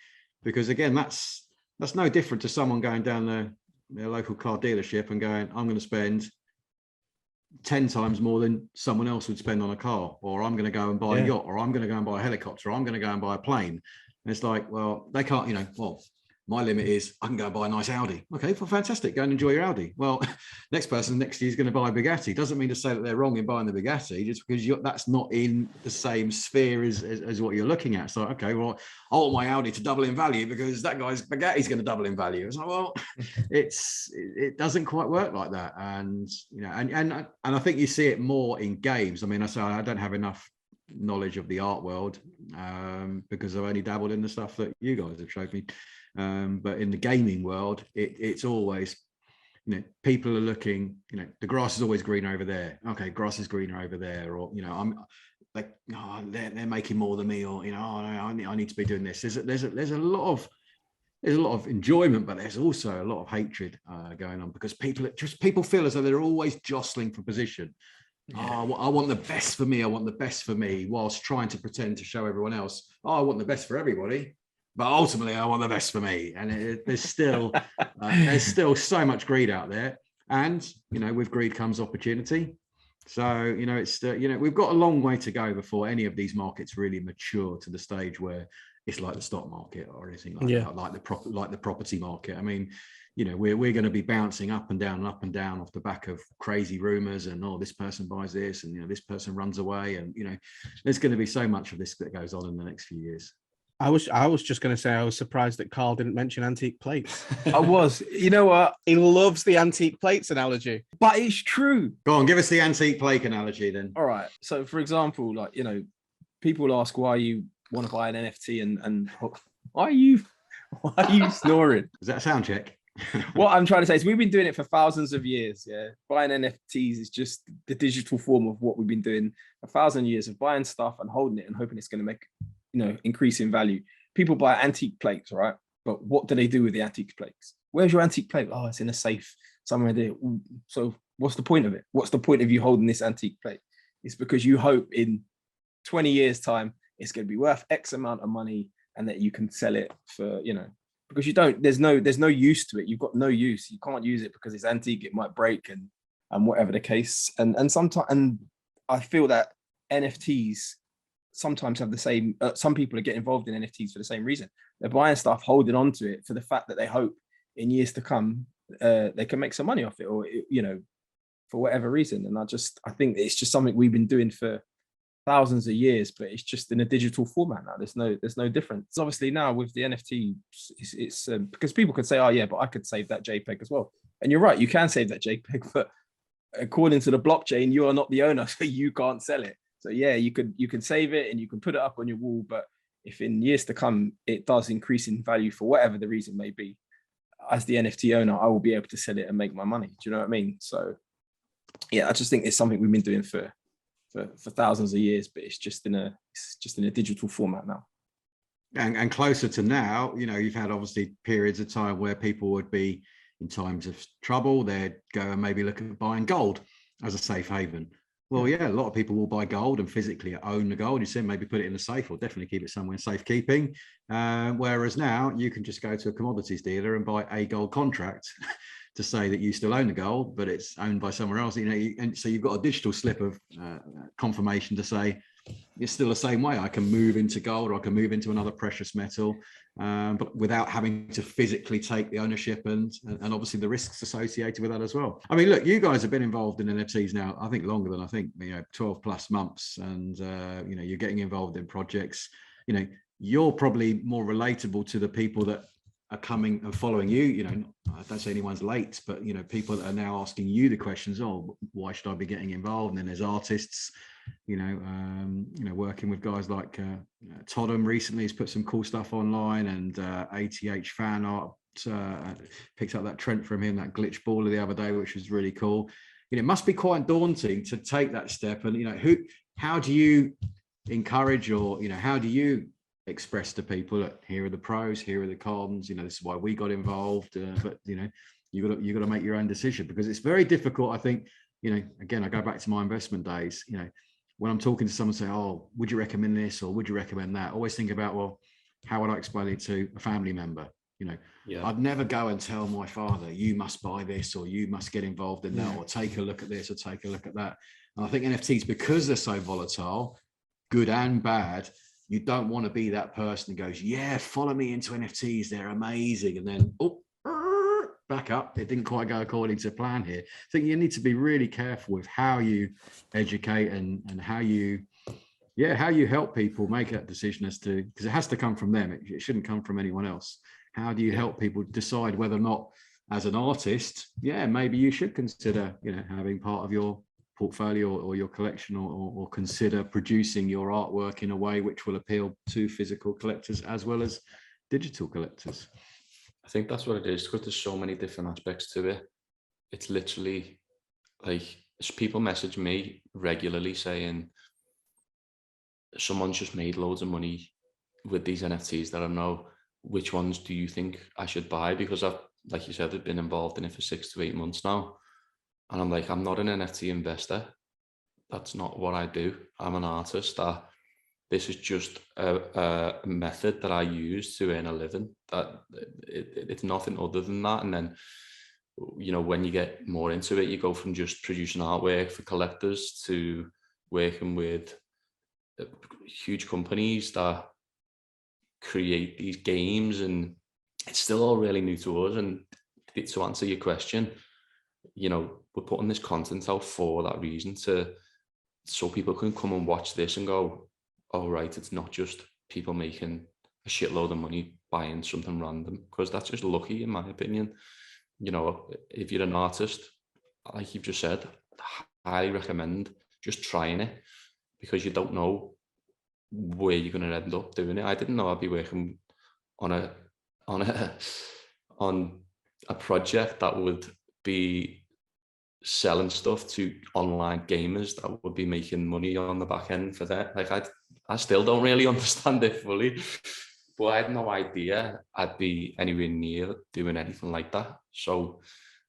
Speaker 4: because again, that's no different to someone going down their local car dealership and going, I'm going to spend 10 times more than someone else would spend on a car, or I'm going to go and buy a yacht, or I'm going to go and buy a helicopter, or I'm going to go and buy a plane. And it's like, well, they can't, my limit is I can go and buy a nice Audi. Okay, well, fantastic. Go and enjoy your Audi. Well, next person next to you is going to buy a Bugatti. Doesn't mean to say that they're wrong in buying the Bugatti, just because that's not in the same sphere as what you're looking at. So, okay, well, I want my Audi to double in value because that guy's Bugatti's going to double in value. It's like, well, it doesn't quite work like that. And, and I think you see it more in games. I mean, I don't have enough knowledge of the art world because I've only dabbled in the stuff that you guys have showed me. But in the gaming world, it's always, people are looking, the grass is always green over there. Okay, grass is greener over there. Or, I'm like, oh, they're making more than me, or, I need to be doing this. There's a lot of enjoyment, but there's also a lot of hatred going on, because people feel as though they're always jostling for position. Yeah. Oh, I want the best for me. I want the best for me, whilst trying to pretend to show everyone else, I want the best for everybody. But ultimately, I want the best for me, and there's still so much greed out there, and with greed comes opportunity. So it's we've got a long way to go before any of these markets really mature to the stage where it's like the stock market or anything like that, like the property market. I mean, we're going to be bouncing up and down off the back of crazy rumors, and this person buys this, and this person runs away, and there's going to be so much of this that goes on in the next few years.
Speaker 3: I was just going to say I was surprised that Karl didn't mention antique plates.
Speaker 1: I was. You know what?
Speaker 3: He loves the antique plates analogy.
Speaker 1: But it's true.
Speaker 4: Go on, give us the antique plate analogy then.
Speaker 1: All right. So, for example, like, you know, people ask why you want to buy an NFT and why are you snoring?
Speaker 4: Is that a sound check?
Speaker 1: What I'm trying to say is we've been doing it for thousands of years. Yeah. Buying NFTs is just the digital form of what we've been doing 1,000 years of buying stuff and holding it and hoping it's going to make, you know, increase in value. People buy antique plates, right? But what do they do with the antique plates? Where's your antique plate? Oh, it's in a safe somewhere there. So what's the point of it? What's the point of you holding this antique plate? It's because you hope in 20 years time, it's going to be worth X amount of money and that you can sell it for, you know, because you don't, there's no use to it. You've got no use. You can't use it because it's antique. It might break and whatever the case. And sometimes, and I feel that NFTs sometimes have the same, some people are getting involved in NFTs for the same reason. They're buying stuff, holding on to it for the fact that they hope in years to come, they can make some money off it, or, you know, for whatever reason. And I think it's just something we've been doing for thousands of years, but it's just in a digital format now. There's no difference. Obviously now with the NFT, it's because people could say, oh yeah, but I could save that JPEG as well. And you're right, you can save that JPEG, but according to the blockchain, you are not the owner, so you can't sell it. So yeah, you can save it and you can put it up on your wall, but if in years to come it does increase in value for whatever the reason may be, as the NFT owner, I will be able to sell it and make my money. Do you know what I mean? So yeah, I just think it's something we've been doing for thousands of years, but it's just in a digital format now.
Speaker 4: And closer to now, you know, you've had obviously periods of time where people would be in times of trouble, they'd go and maybe look at buying gold as a safe haven. Well, yeah, a lot of people will buy gold and physically own the gold. You said maybe put it in a safe or definitely keep it somewhere in safekeeping. Whereas now you can just go to a commodities dealer and buy a gold contract to say that you still own the gold, but it's owned by somewhere else. You know, and so you've got a digital slip of confirmation to say it's still the same way. I can move into gold or I can move into another precious metal, but without having to physically take the ownership and obviously the risks associated with that as well. I mean, look, you guys have been involved in NFTs now, I think longer than 12 plus months, and you know, you're getting involved in projects. You know, you're probably more relatable to the people that are coming and following you. You know, I don't say anyone's late, but you know, people that are now asking you the questions, oh, why should I be getting involved? And then there's artists, you know, working with guys like Toddem recently has put some cool stuff online, and ATH fan art picked up that Trent from him, that glitch baller the other day, which was really cool. You know, it must be quite daunting to take that step. And you know, how do you encourage, or you know, how do you express to people that here are the pros, here are the cons, you know, this is why we got involved, but you know, you got to make your own decision, because it's very difficult. I think, you know, again, I go back to my investment days, you know, when I'm talking to someone, say, oh, would you recommend this or would you recommend that? I always think about, well, how would I explain it to a family member? You know, yeah. I'd never go and tell my father, you must buy this, or you must get involved in that, or take a look at this, or take a look at that. And I think NFTs, because they're so volatile, good and bad, you don't want to be that person who goes, yeah, follow me into NFTs, they're amazing. And then, oh, back up, it didn't quite go according to plan here. I think you need to be really careful with how you educate and how you help people make that decision as to, because it has to come from them. It shouldn't come from anyone else. How do you help people decide whether or not, as an artist, yeah, maybe you should consider, you know, having part of your portfolio or your collection, or consider producing your artwork in a way which will appeal to physical collectors as well as digital collectors.
Speaker 2: I think that's what it is, because there's so many different aspects to it. It's literally like, people message me regularly saying someone's just made loads of money with these NFTs that I know, which ones do you think I should buy? Because I've, like you said, I've been involved in it for 6 to 8 months now. And I'm like, I'm not an NFT investor. That's not what I do. I'm an artist. This is just a method that I use to earn a living. That it's nothing other than that. And then, you know, when you get more into it, you go from just producing artwork for collectors to working with huge companies that create these games, and it's still all really new to us. And to answer your question, you know, we're putting this content out for that reason, so people can come and watch this and go, oh, right, it's not just people making a shitload of money buying something random, because that's just lucky, in my opinion. You know, if you're an artist, like you've just said, I highly recommend just trying it, because you don't know where you're going to end up doing it. I didn't know I'd be working on a on a on a project that would be selling stuff to online gamers that would be making money on the back end for that. Like I still don't really understand it fully, but I had no idea I'd be anywhere near doing anything like that. So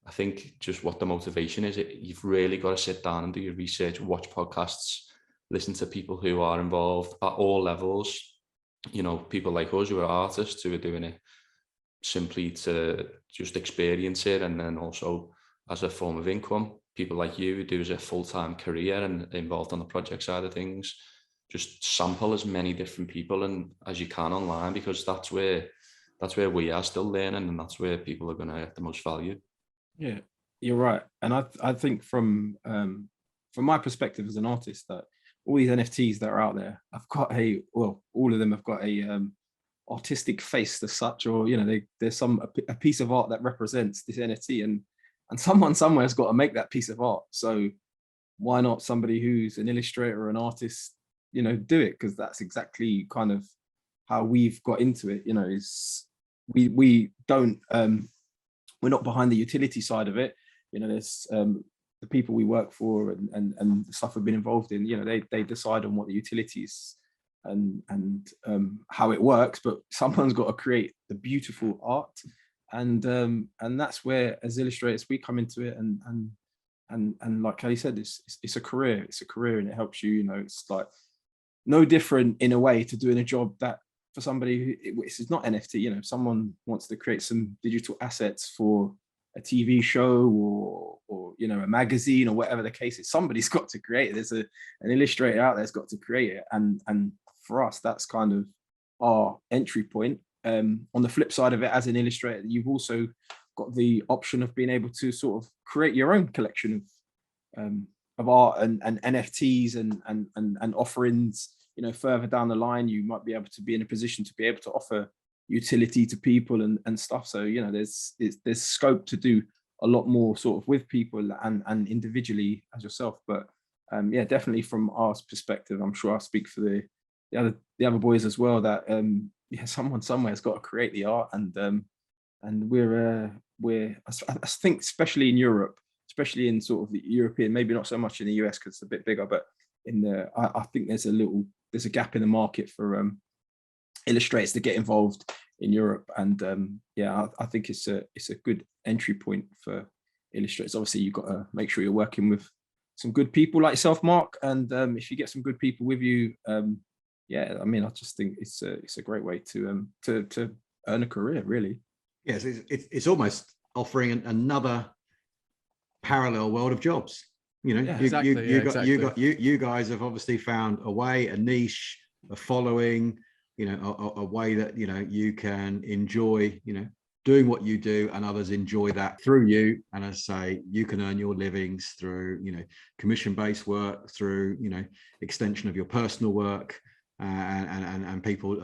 Speaker 2: I think just what the motivation is, you've really got to sit down and do your research, watch podcasts, listen to people who are involved at all levels. You know, people like us who are artists who are doing it simply to just experience it, and then also as a form of income. People like you who do as a full-time career and involved on the project side of things. Just sample as many different people and as you can online, because that's where we are still learning, and that's where people are going to get the most value.
Speaker 1: Yeah, you're right. And I think from my perspective as an artist, that all these NFTs that are out there, all of them have got a artistic face as such, or you know, there's a piece of art that represents this NFT, and someone somewhere's got to make that piece of art. So why not somebody who's an illustrator or an artist, you know, do it? Because that's exactly kind of how we've got into it. You know, is we don't we're not behind the utility side of it. You know, there's the people we work for and the stuff we've been involved in. You know, they decide on what the utilities and how it works, but someone's got to create the beautiful art, and that's where, as illustrators, we come into it, and like Kelly said, it's a career, and it helps you. You know, it's like no different in a way to doing a job that for somebody who, it's not NFT. You know, if someone wants to create some digital assets for a TV show or you know, a magazine or whatever the case is, somebody's got to create it. There's an illustrator out there's got to create it, and for us, that's kind of our entry point. On the flip side of it, as an illustrator, you've also got the option of being able to sort of create your own collection of art and NFTs and offerings. You know, further down the line, you might be able to be in a position to be able to offer utility to people and stuff. So, you know, there's scope to do a lot more sort of with people and individually as yourself. But yeah, definitely from our perspective, I'm sure I speak for the other boys as well, that yeah, someone somewhere has got to create the art, and we're I think, especially in Europe, especially in sort of the European, maybe not so much in the US because it's a bit bigger, but I think there's a gap in the market for illustrators to get involved in Europe, and yeah, I think it's a good entry point for illustrators. Obviously, you've got to make sure you're working with some good people like yourself, Mark, and if you get some good people with you, yeah, I mean, I just think it's a great way to earn a career, really.
Speaker 4: Yes, it's almost offering another parallel world of jobs. You know,
Speaker 3: yeah,
Speaker 4: you guys have obviously found a way, a niche, a following, you know, a way that, you know, you can enjoy, you know, doing what you do, and others enjoy that through you. And as I say, you can earn your livings through, you know, commission-based work, through, you know, extension of your personal work, and people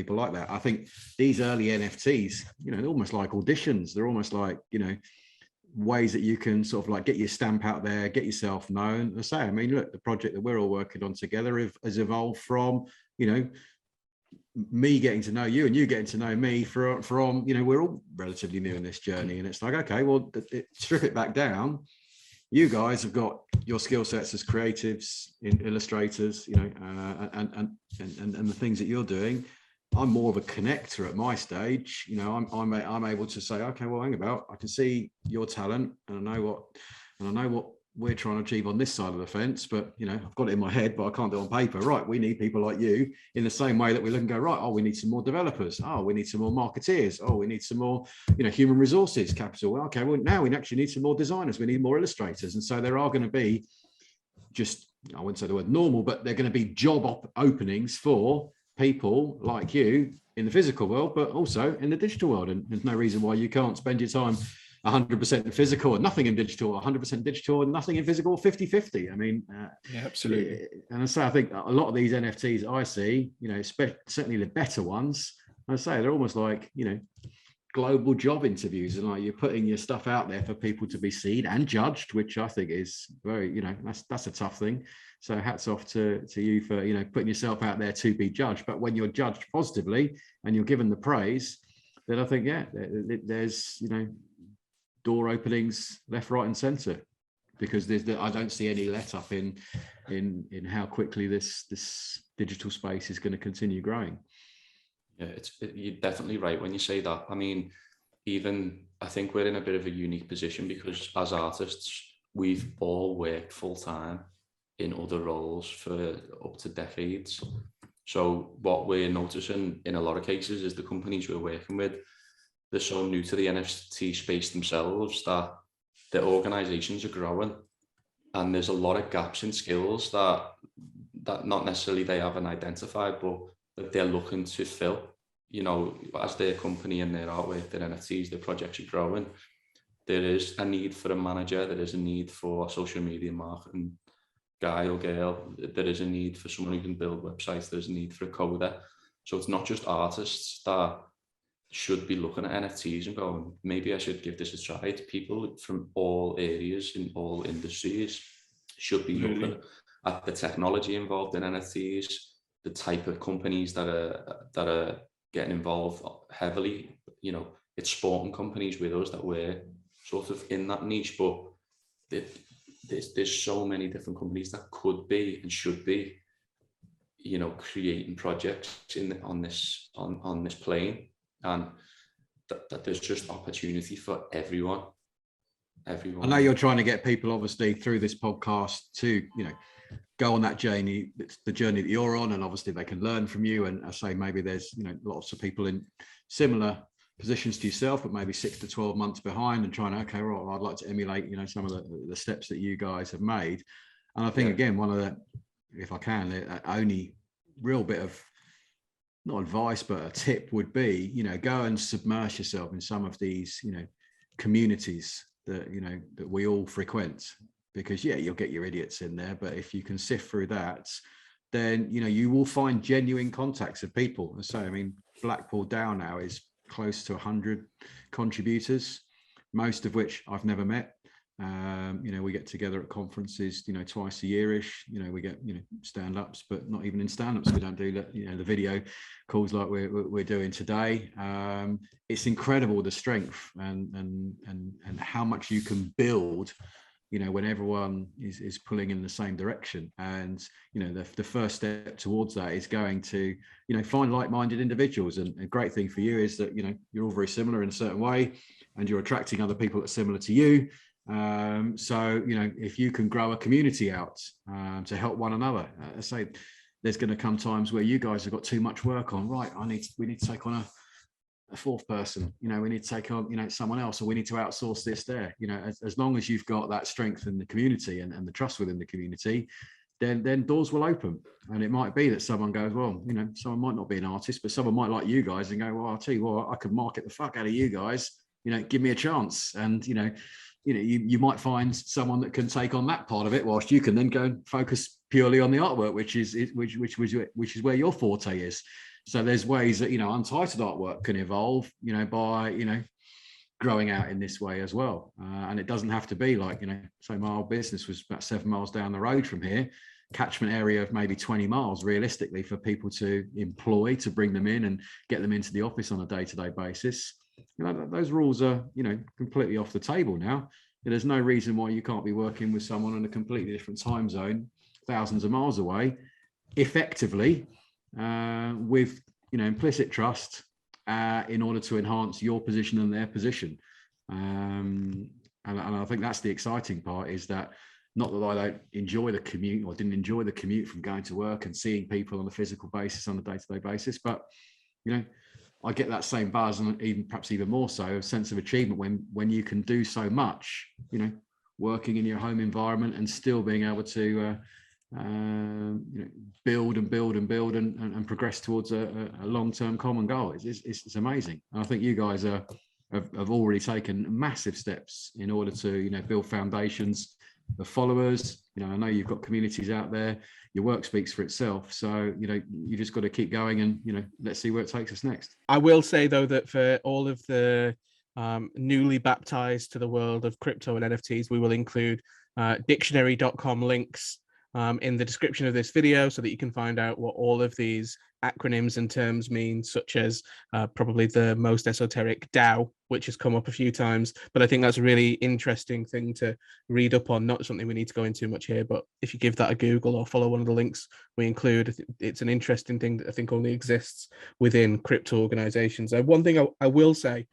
Speaker 4: like that. I think these early NFTs, you know, they're almost like auditions. They're almost like, you know, ways that you can sort of like get your stamp out there, get yourself known. I say, I mean, look, the project that we're all working on together has evolved from, you know, me getting to know you and you getting to know me from, you know, we're all relatively new in this journey, and it's like, okay, well, strip it back down. You guys have got your skill sets as creatives, illustrators, you know, and the things that you're doing. I'm more of a connector at my stage. You know, I'm able to say, okay, well, hang about, I can see your talent, and I know what we're trying to achieve on this side of the fence, but, you know, I've got it in my head, but I can't do it on paper. Right, we need people like you, in the same way that we look and go, right, oh, we need some more developers. Oh, we need some more marketeers. Oh, we need some more, you know, human resources capital. Well, okay, well, now we actually need some more designers. We need more illustrators. And so there are going to be just, I wouldn't say the word normal, but they're going to be job openings for people like you in the physical world, but also in the digital world. And there's no reason why you can't spend your time 100% physical and nothing in digital, 100% digital and nothing in physical, 50-50. I mean,
Speaker 3: yeah, absolutely.
Speaker 4: And so I think a lot of these NFTs I see, certainly the better ones, I say they're almost like, global job interviews, and like you're putting your stuff out there for people to be seen and judged, which I think is very, that's a tough thing. So hats off to you for, putting yourself out there to be judged. But when you're judged positively and you're given the praise, then I think, there's, door openings left, right, and centre, because I don't see any let up in how quickly this digital space is going to continue growing.
Speaker 2: Yeah, you're definitely right when you say that. I mean, I think we're in a bit of a unique position because as artists, we've all worked full time in other roles for up to decades. So what we're noticing in a lot of cases is the companies we're working with, they're so new to the NFT space themselves that their organizations are growing, and there's a lot of gaps in skills that not necessarily they haven't identified, but that they're looking to fill. As their company and their artwork, their NFTs, their projects are growing, there is a need for a manager, there is a need for a social media marketing guy or girl, there is a need for someone who can build websites, there's a need for a coder. So it's not just artists that should be looking at NFTs and going, maybe I should give this a try. It's people from all areas in all industries should be looking at the technology involved in NFTs, the type of companies that are getting involved heavily. It's sporting companies with us that we're sort of in that niche, but there's so many different companies that could be and should be, creating projects on this plane, and that there's just opportunity for everyone. I
Speaker 4: know you're trying to get people, obviously, through this podcast to, go on that journey, the journey that you're on, and obviously they can learn from you. And I say maybe there's, lots of people in similar positions to yourself, but maybe 6 to 12 months behind and trying to, okay, well, I'd like to emulate, some of the steps that you guys have made. And I think, again, one of the, if I can, the only real bit of, not advice, but a tip would be, go and submerge yourself in some of these, communities that, that we all frequent, because you'll get your idiots in there. But if you can sift through that, then, you will find genuine contacts of people. And so, I mean, Blackpool DAO now is close to 100 contributors, most of which I've never met. We get together at conferences, twice a year-ish. We get, stand-ups, but not even in stand-ups. We don't do the video calls like we're doing today. It's incredible, the strength and how much you can build, when everyone is pulling in the same direction. And, the first step towards that is going to, find like-minded individuals. And a great thing for you is that, you're all very similar in a certain way, and you're attracting other people that are similar to you. So, if you can grow a community out to help one another, I say there's going to come times where you guys have got too much work on, right? We need to take on a fourth person, we need to take on, someone else, or we need to outsource this there. As long as you've got that strength in the community and the trust within the community, then doors will open. And it might be that someone goes, well, someone might not be an artist, but someone might like you guys and go, well, I'll tell you what, I could market the fuck out of you guys, give me a chance. And, you might find someone that can take on that part of it, whilst you can then go and focus purely on the artwork, which is where your forte is. So there's ways that, Untitled Artwork can evolve, by, growing out in this way as well. And it doesn't have to be like, so my old business was about 7 miles down the road from here, catchment area of maybe 20 miles realistically for people to employ, to bring them in and get them into the office on a day-to-day basis. Those rules are, completely off the table now. There's no reason why you can't be working with someone in a completely different time zone, thousands of miles away, effectively, with, implicit trust, in order to enhance your position and their position. And I think that's the exciting part, is that, not that I don't enjoy the commute, or didn't enjoy the commute from going to work and seeing people on a physical basis, on a day-to-day basis, but, I get that same buzz, and even perhaps even more so, a sense of achievement when you can do so much, working in your home environment and still being able to build and progress towards a long-term common goal. It's amazing. And I think you guys are have already taken massive steps in order to, you know, build foundations of followers. You know, I know you've got communities out there. Your work speaks for itself. So, you know, you just got to keep going and, you know, let's see where it takes us next.
Speaker 3: I will say, though, that for all of the newly baptized to the world of crypto and NFTs, we will include dictionary.com links in the description of this video so that you can find out what all of these acronyms and terms mean, such as probably the most esoteric DAO, which has come up a few times. But I think that's a really interesting thing to read up on, not something we need to go into much here, but if you give that a Google or follow one of the links we include, it's an interesting thing that I think only exists within crypto organizations. One thing I will say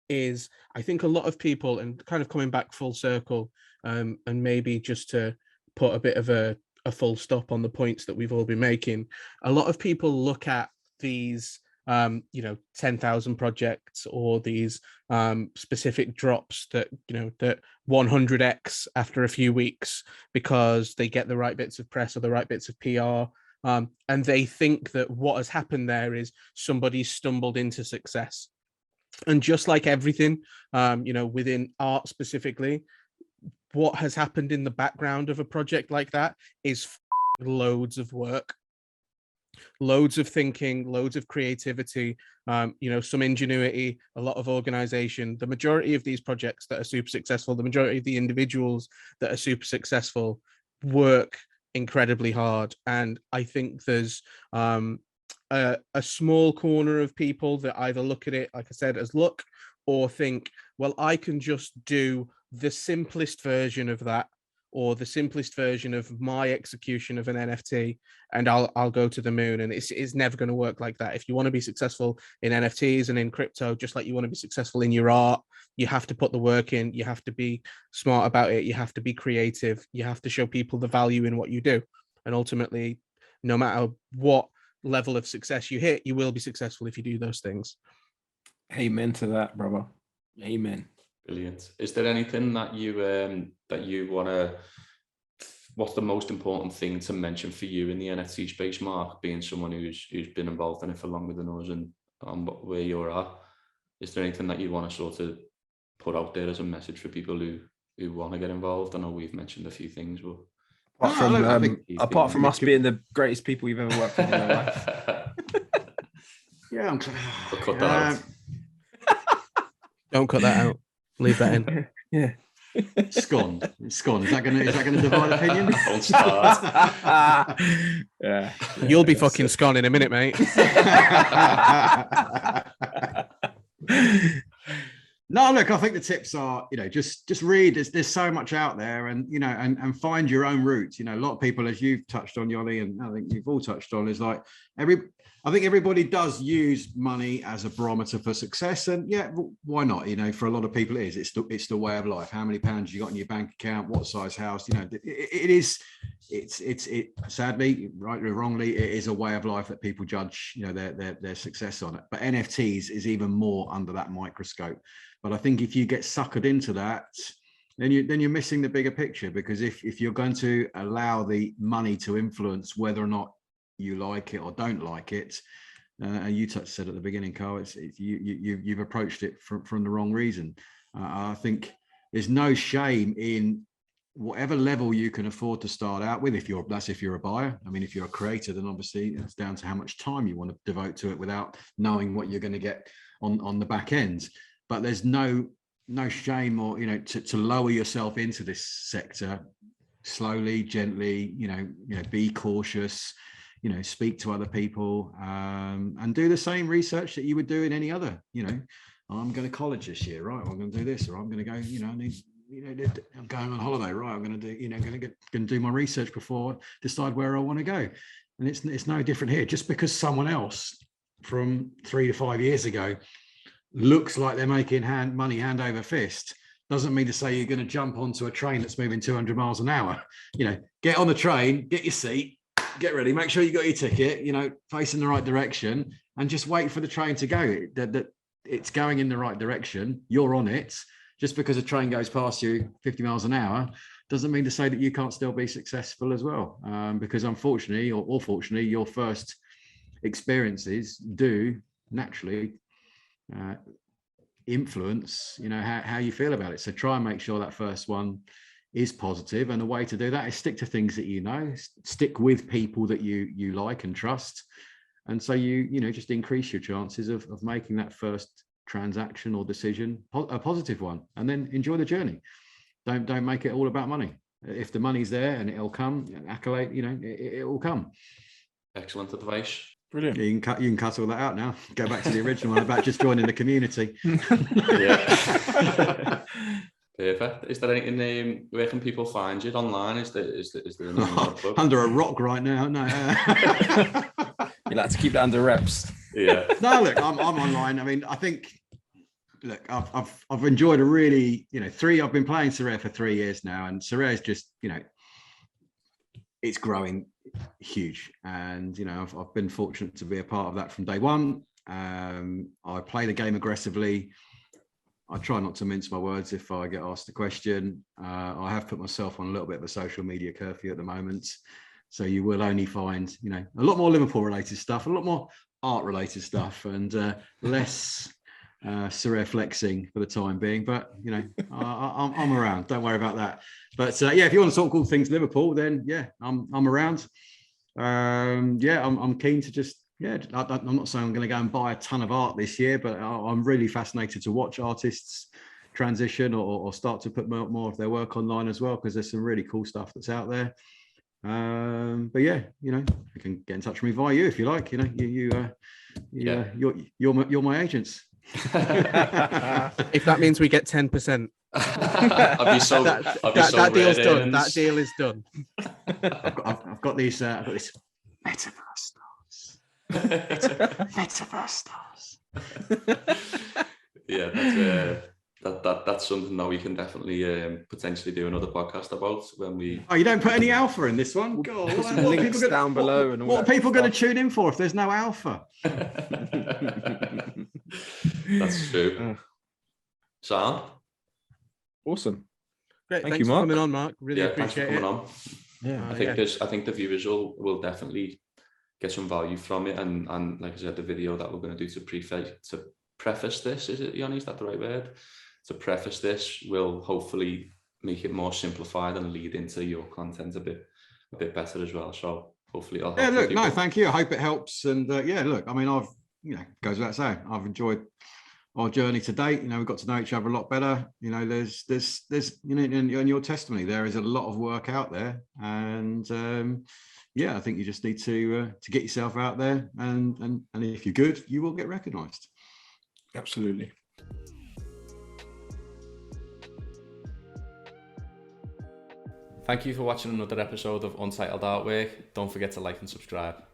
Speaker 3: is I think a lot of people, and kind of coming back full circle, and maybe just to put a bit of a full stop on the points that we've all been making, a lot of people look at these 10,000 projects or these specific drops that, you know, that 100x after a few weeks because they get the right bits of press or the right bits of PR, and they think that what has happened there is somebody stumbled into success. And just like everything, within art specifically, what has happened in the background of a project like that is loads of work, loads of thinking, loads of creativity, some ingenuity, a lot of organization. The majority of these projects that are super successful, the majority of the individuals that are super successful work incredibly hard. And I think there's a small corner of people that either look at it, like I said, as luck, or think, well, I can just do the simplest version of that, or the simplest version of my execution of an NFT, and I'll go to the moon. And it's never going to work like that. If you want to be successful in NFTs and in crypto, just like you want to be successful in your art, you have to put the work in. You have to be smart about it. You have to be creative. You have to show people the value in what you do. And ultimately, no matter what level of success you hit, you will be successful if you do those things.
Speaker 1: Amen to that, brother. Amen.
Speaker 2: Brilliant. Is there anything that you want to, what's the most important thing to mention for you in the NFT space, Mark, being someone who's been involved in it for longer than us and where you're at? Is there anything that you want to sort of put out there as a message for people who want to get involved? I know we've mentioned a few things, but
Speaker 1: apart from us being the greatest people you've ever worked with in your life.
Speaker 4: Yeah, I'm
Speaker 2: we'll cut that out.
Speaker 3: Don't cut that out. Leave that in.
Speaker 1: Yeah.
Speaker 4: Scone. Is that gonna divide opinion?
Speaker 2: Don't start.
Speaker 1: Yeah.
Speaker 3: You'll be fucking scone in a minute, mate.
Speaker 4: No, look, I think the tips are, just read. There's so much out there, and and find your own route. A lot of people, as you've touched on, Yoni, and I think you've all touched on, is like I think everybody does use money as a barometer for success, and yeah, why not? For a lot of people, it's the way of life. How many pounds you got in your bank account? What size house? It's sadly, rightly or wrongly, it is a way of life that people judge, their success on it. But NFTs is even more under that microscope. But I think if you get suckered into that, then you're missing the bigger picture, because if you're going to allow the money to influence whether or not you like it or don't like it, and you said at the beginning, Karl, you've approached it from the wrong reason. I think there's no shame in whatever level you can afford to start out with. If you're a buyer. I mean, if you're a creator, then obviously it's down to how much time you want to devote to it without knowing what you're going to get on the back end. But there's no shame, or to lower yourself into this sector slowly, gently. Be cautious. Speak to other people, and do the same research that you would do in any other. I'm going to college this year, right? Or I'm going to do this, or I'm going to go. I'm going on holiday, right? I'm going to do. Going to do my research before decide where I want to go. And it's no different here. Just because someone else from 3 to 5 years ago looks like they're making money hand over fist, doesn't mean to say you're going to jump onto a train that's moving 200 miles an hour. Get on the train, get your seat, get ready, make sure you got your ticket, facing the right direction, and just wait for the train to go. That it's going in the right direction. You're on it. Just because a train goes past you 50 miles an hour doesn't mean to say that you can't still be successful as well. Because unfortunately, or fortunately, your first experiences do naturally influence, how you feel about it. So try and make sure that first one is positive, and the way to do that is stick to things that stick with people that you like and trust, and so you just increase your chances of making that first transaction or decision a positive one, and then enjoy the journey. Don't make it all about money. If the money's there and it'll come, accolade, it will come.
Speaker 2: Excellent advice.
Speaker 1: Brilliant.
Speaker 4: You can cut all that out now. Go back to the original one about just joining the community.
Speaker 2: Yeah. Perfect. Is there anything? Where can people find you online? Is there
Speaker 4: under a rock right now? No.
Speaker 1: You like to keep that under wraps.
Speaker 2: Yeah.
Speaker 4: No, look, I'm online. I mean, I think. Look, I've enjoyed a really, I've been playing Sorare for 3 years now, and Sorare is just, it's growing huge, and I've been fortunate to be a part of that from day one. I play the game aggressively. I try not to mince my words if I get asked a question. I have put myself on a little bit of a social media curfew at the moment, so you will only find a lot more Liverpool related stuff, a lot more art related stuff, and less Sorare flexing for the time being. But I'm around, don't worry about that. But if you want to talk all things Liverpool, then I'm around. I'm keen to just I'm not saying I'm going to go and buy a ton of art this year, but I'm really fascinated to watch artists transition or start to put more of their work online as well, because there's some really cool stuff that's out there. You can get in touch with me via you if you like. You're my agents.
Speaker 3: If that means we get 10%,
Speaker 2: I'll be so
Speaker 3: that deal's done. That deal is done.
Speaker 4: I've got these metaverse stars. Metaverse stars.
Speaker 2: Yeah, that's something that we can definitely potentially do another podcast about when we.
Speaker 4: Oh, you don't put any alpha in this one? God,
Speaker 1: put some links down below. And all
Speaker 4: what are people going to tune in for if there's no alpha?
Speaker 2: That's true. Sound
Speaker 1: awesome.
Speaker 3: Great.
Speaker 1: Thank
Speaker 3: Thanks
Speaker 1: you, Mark.
Speaker 3: for coming on, Mark. Really appreciate it.
Speaker 2: On.
Speaker 1: Yeah,
Speaker 2: I think the viewers will definitely get some value from it, and like I said, the video that we're going to do to preface this, is it, Yoni? Is that the right word? To preface this will hopefully make it more simplified and lead into your content a bit better as well. So hopefully it'll help.
Speaker 4: No, thank you. I hope it helps. And look, I mean, I've goes without saying, I've enjoyed our journey to date. We got to know each other a lot better. There's in your testimony, there is a lot of work out there, and I think you just need to get yourself out there, and if you're good, you will get recognised.
Speaker 1: Absolutely.
Speaker 2: Thank you for watching another episode of Untitled Artwork. Don't forget to like and subscribe.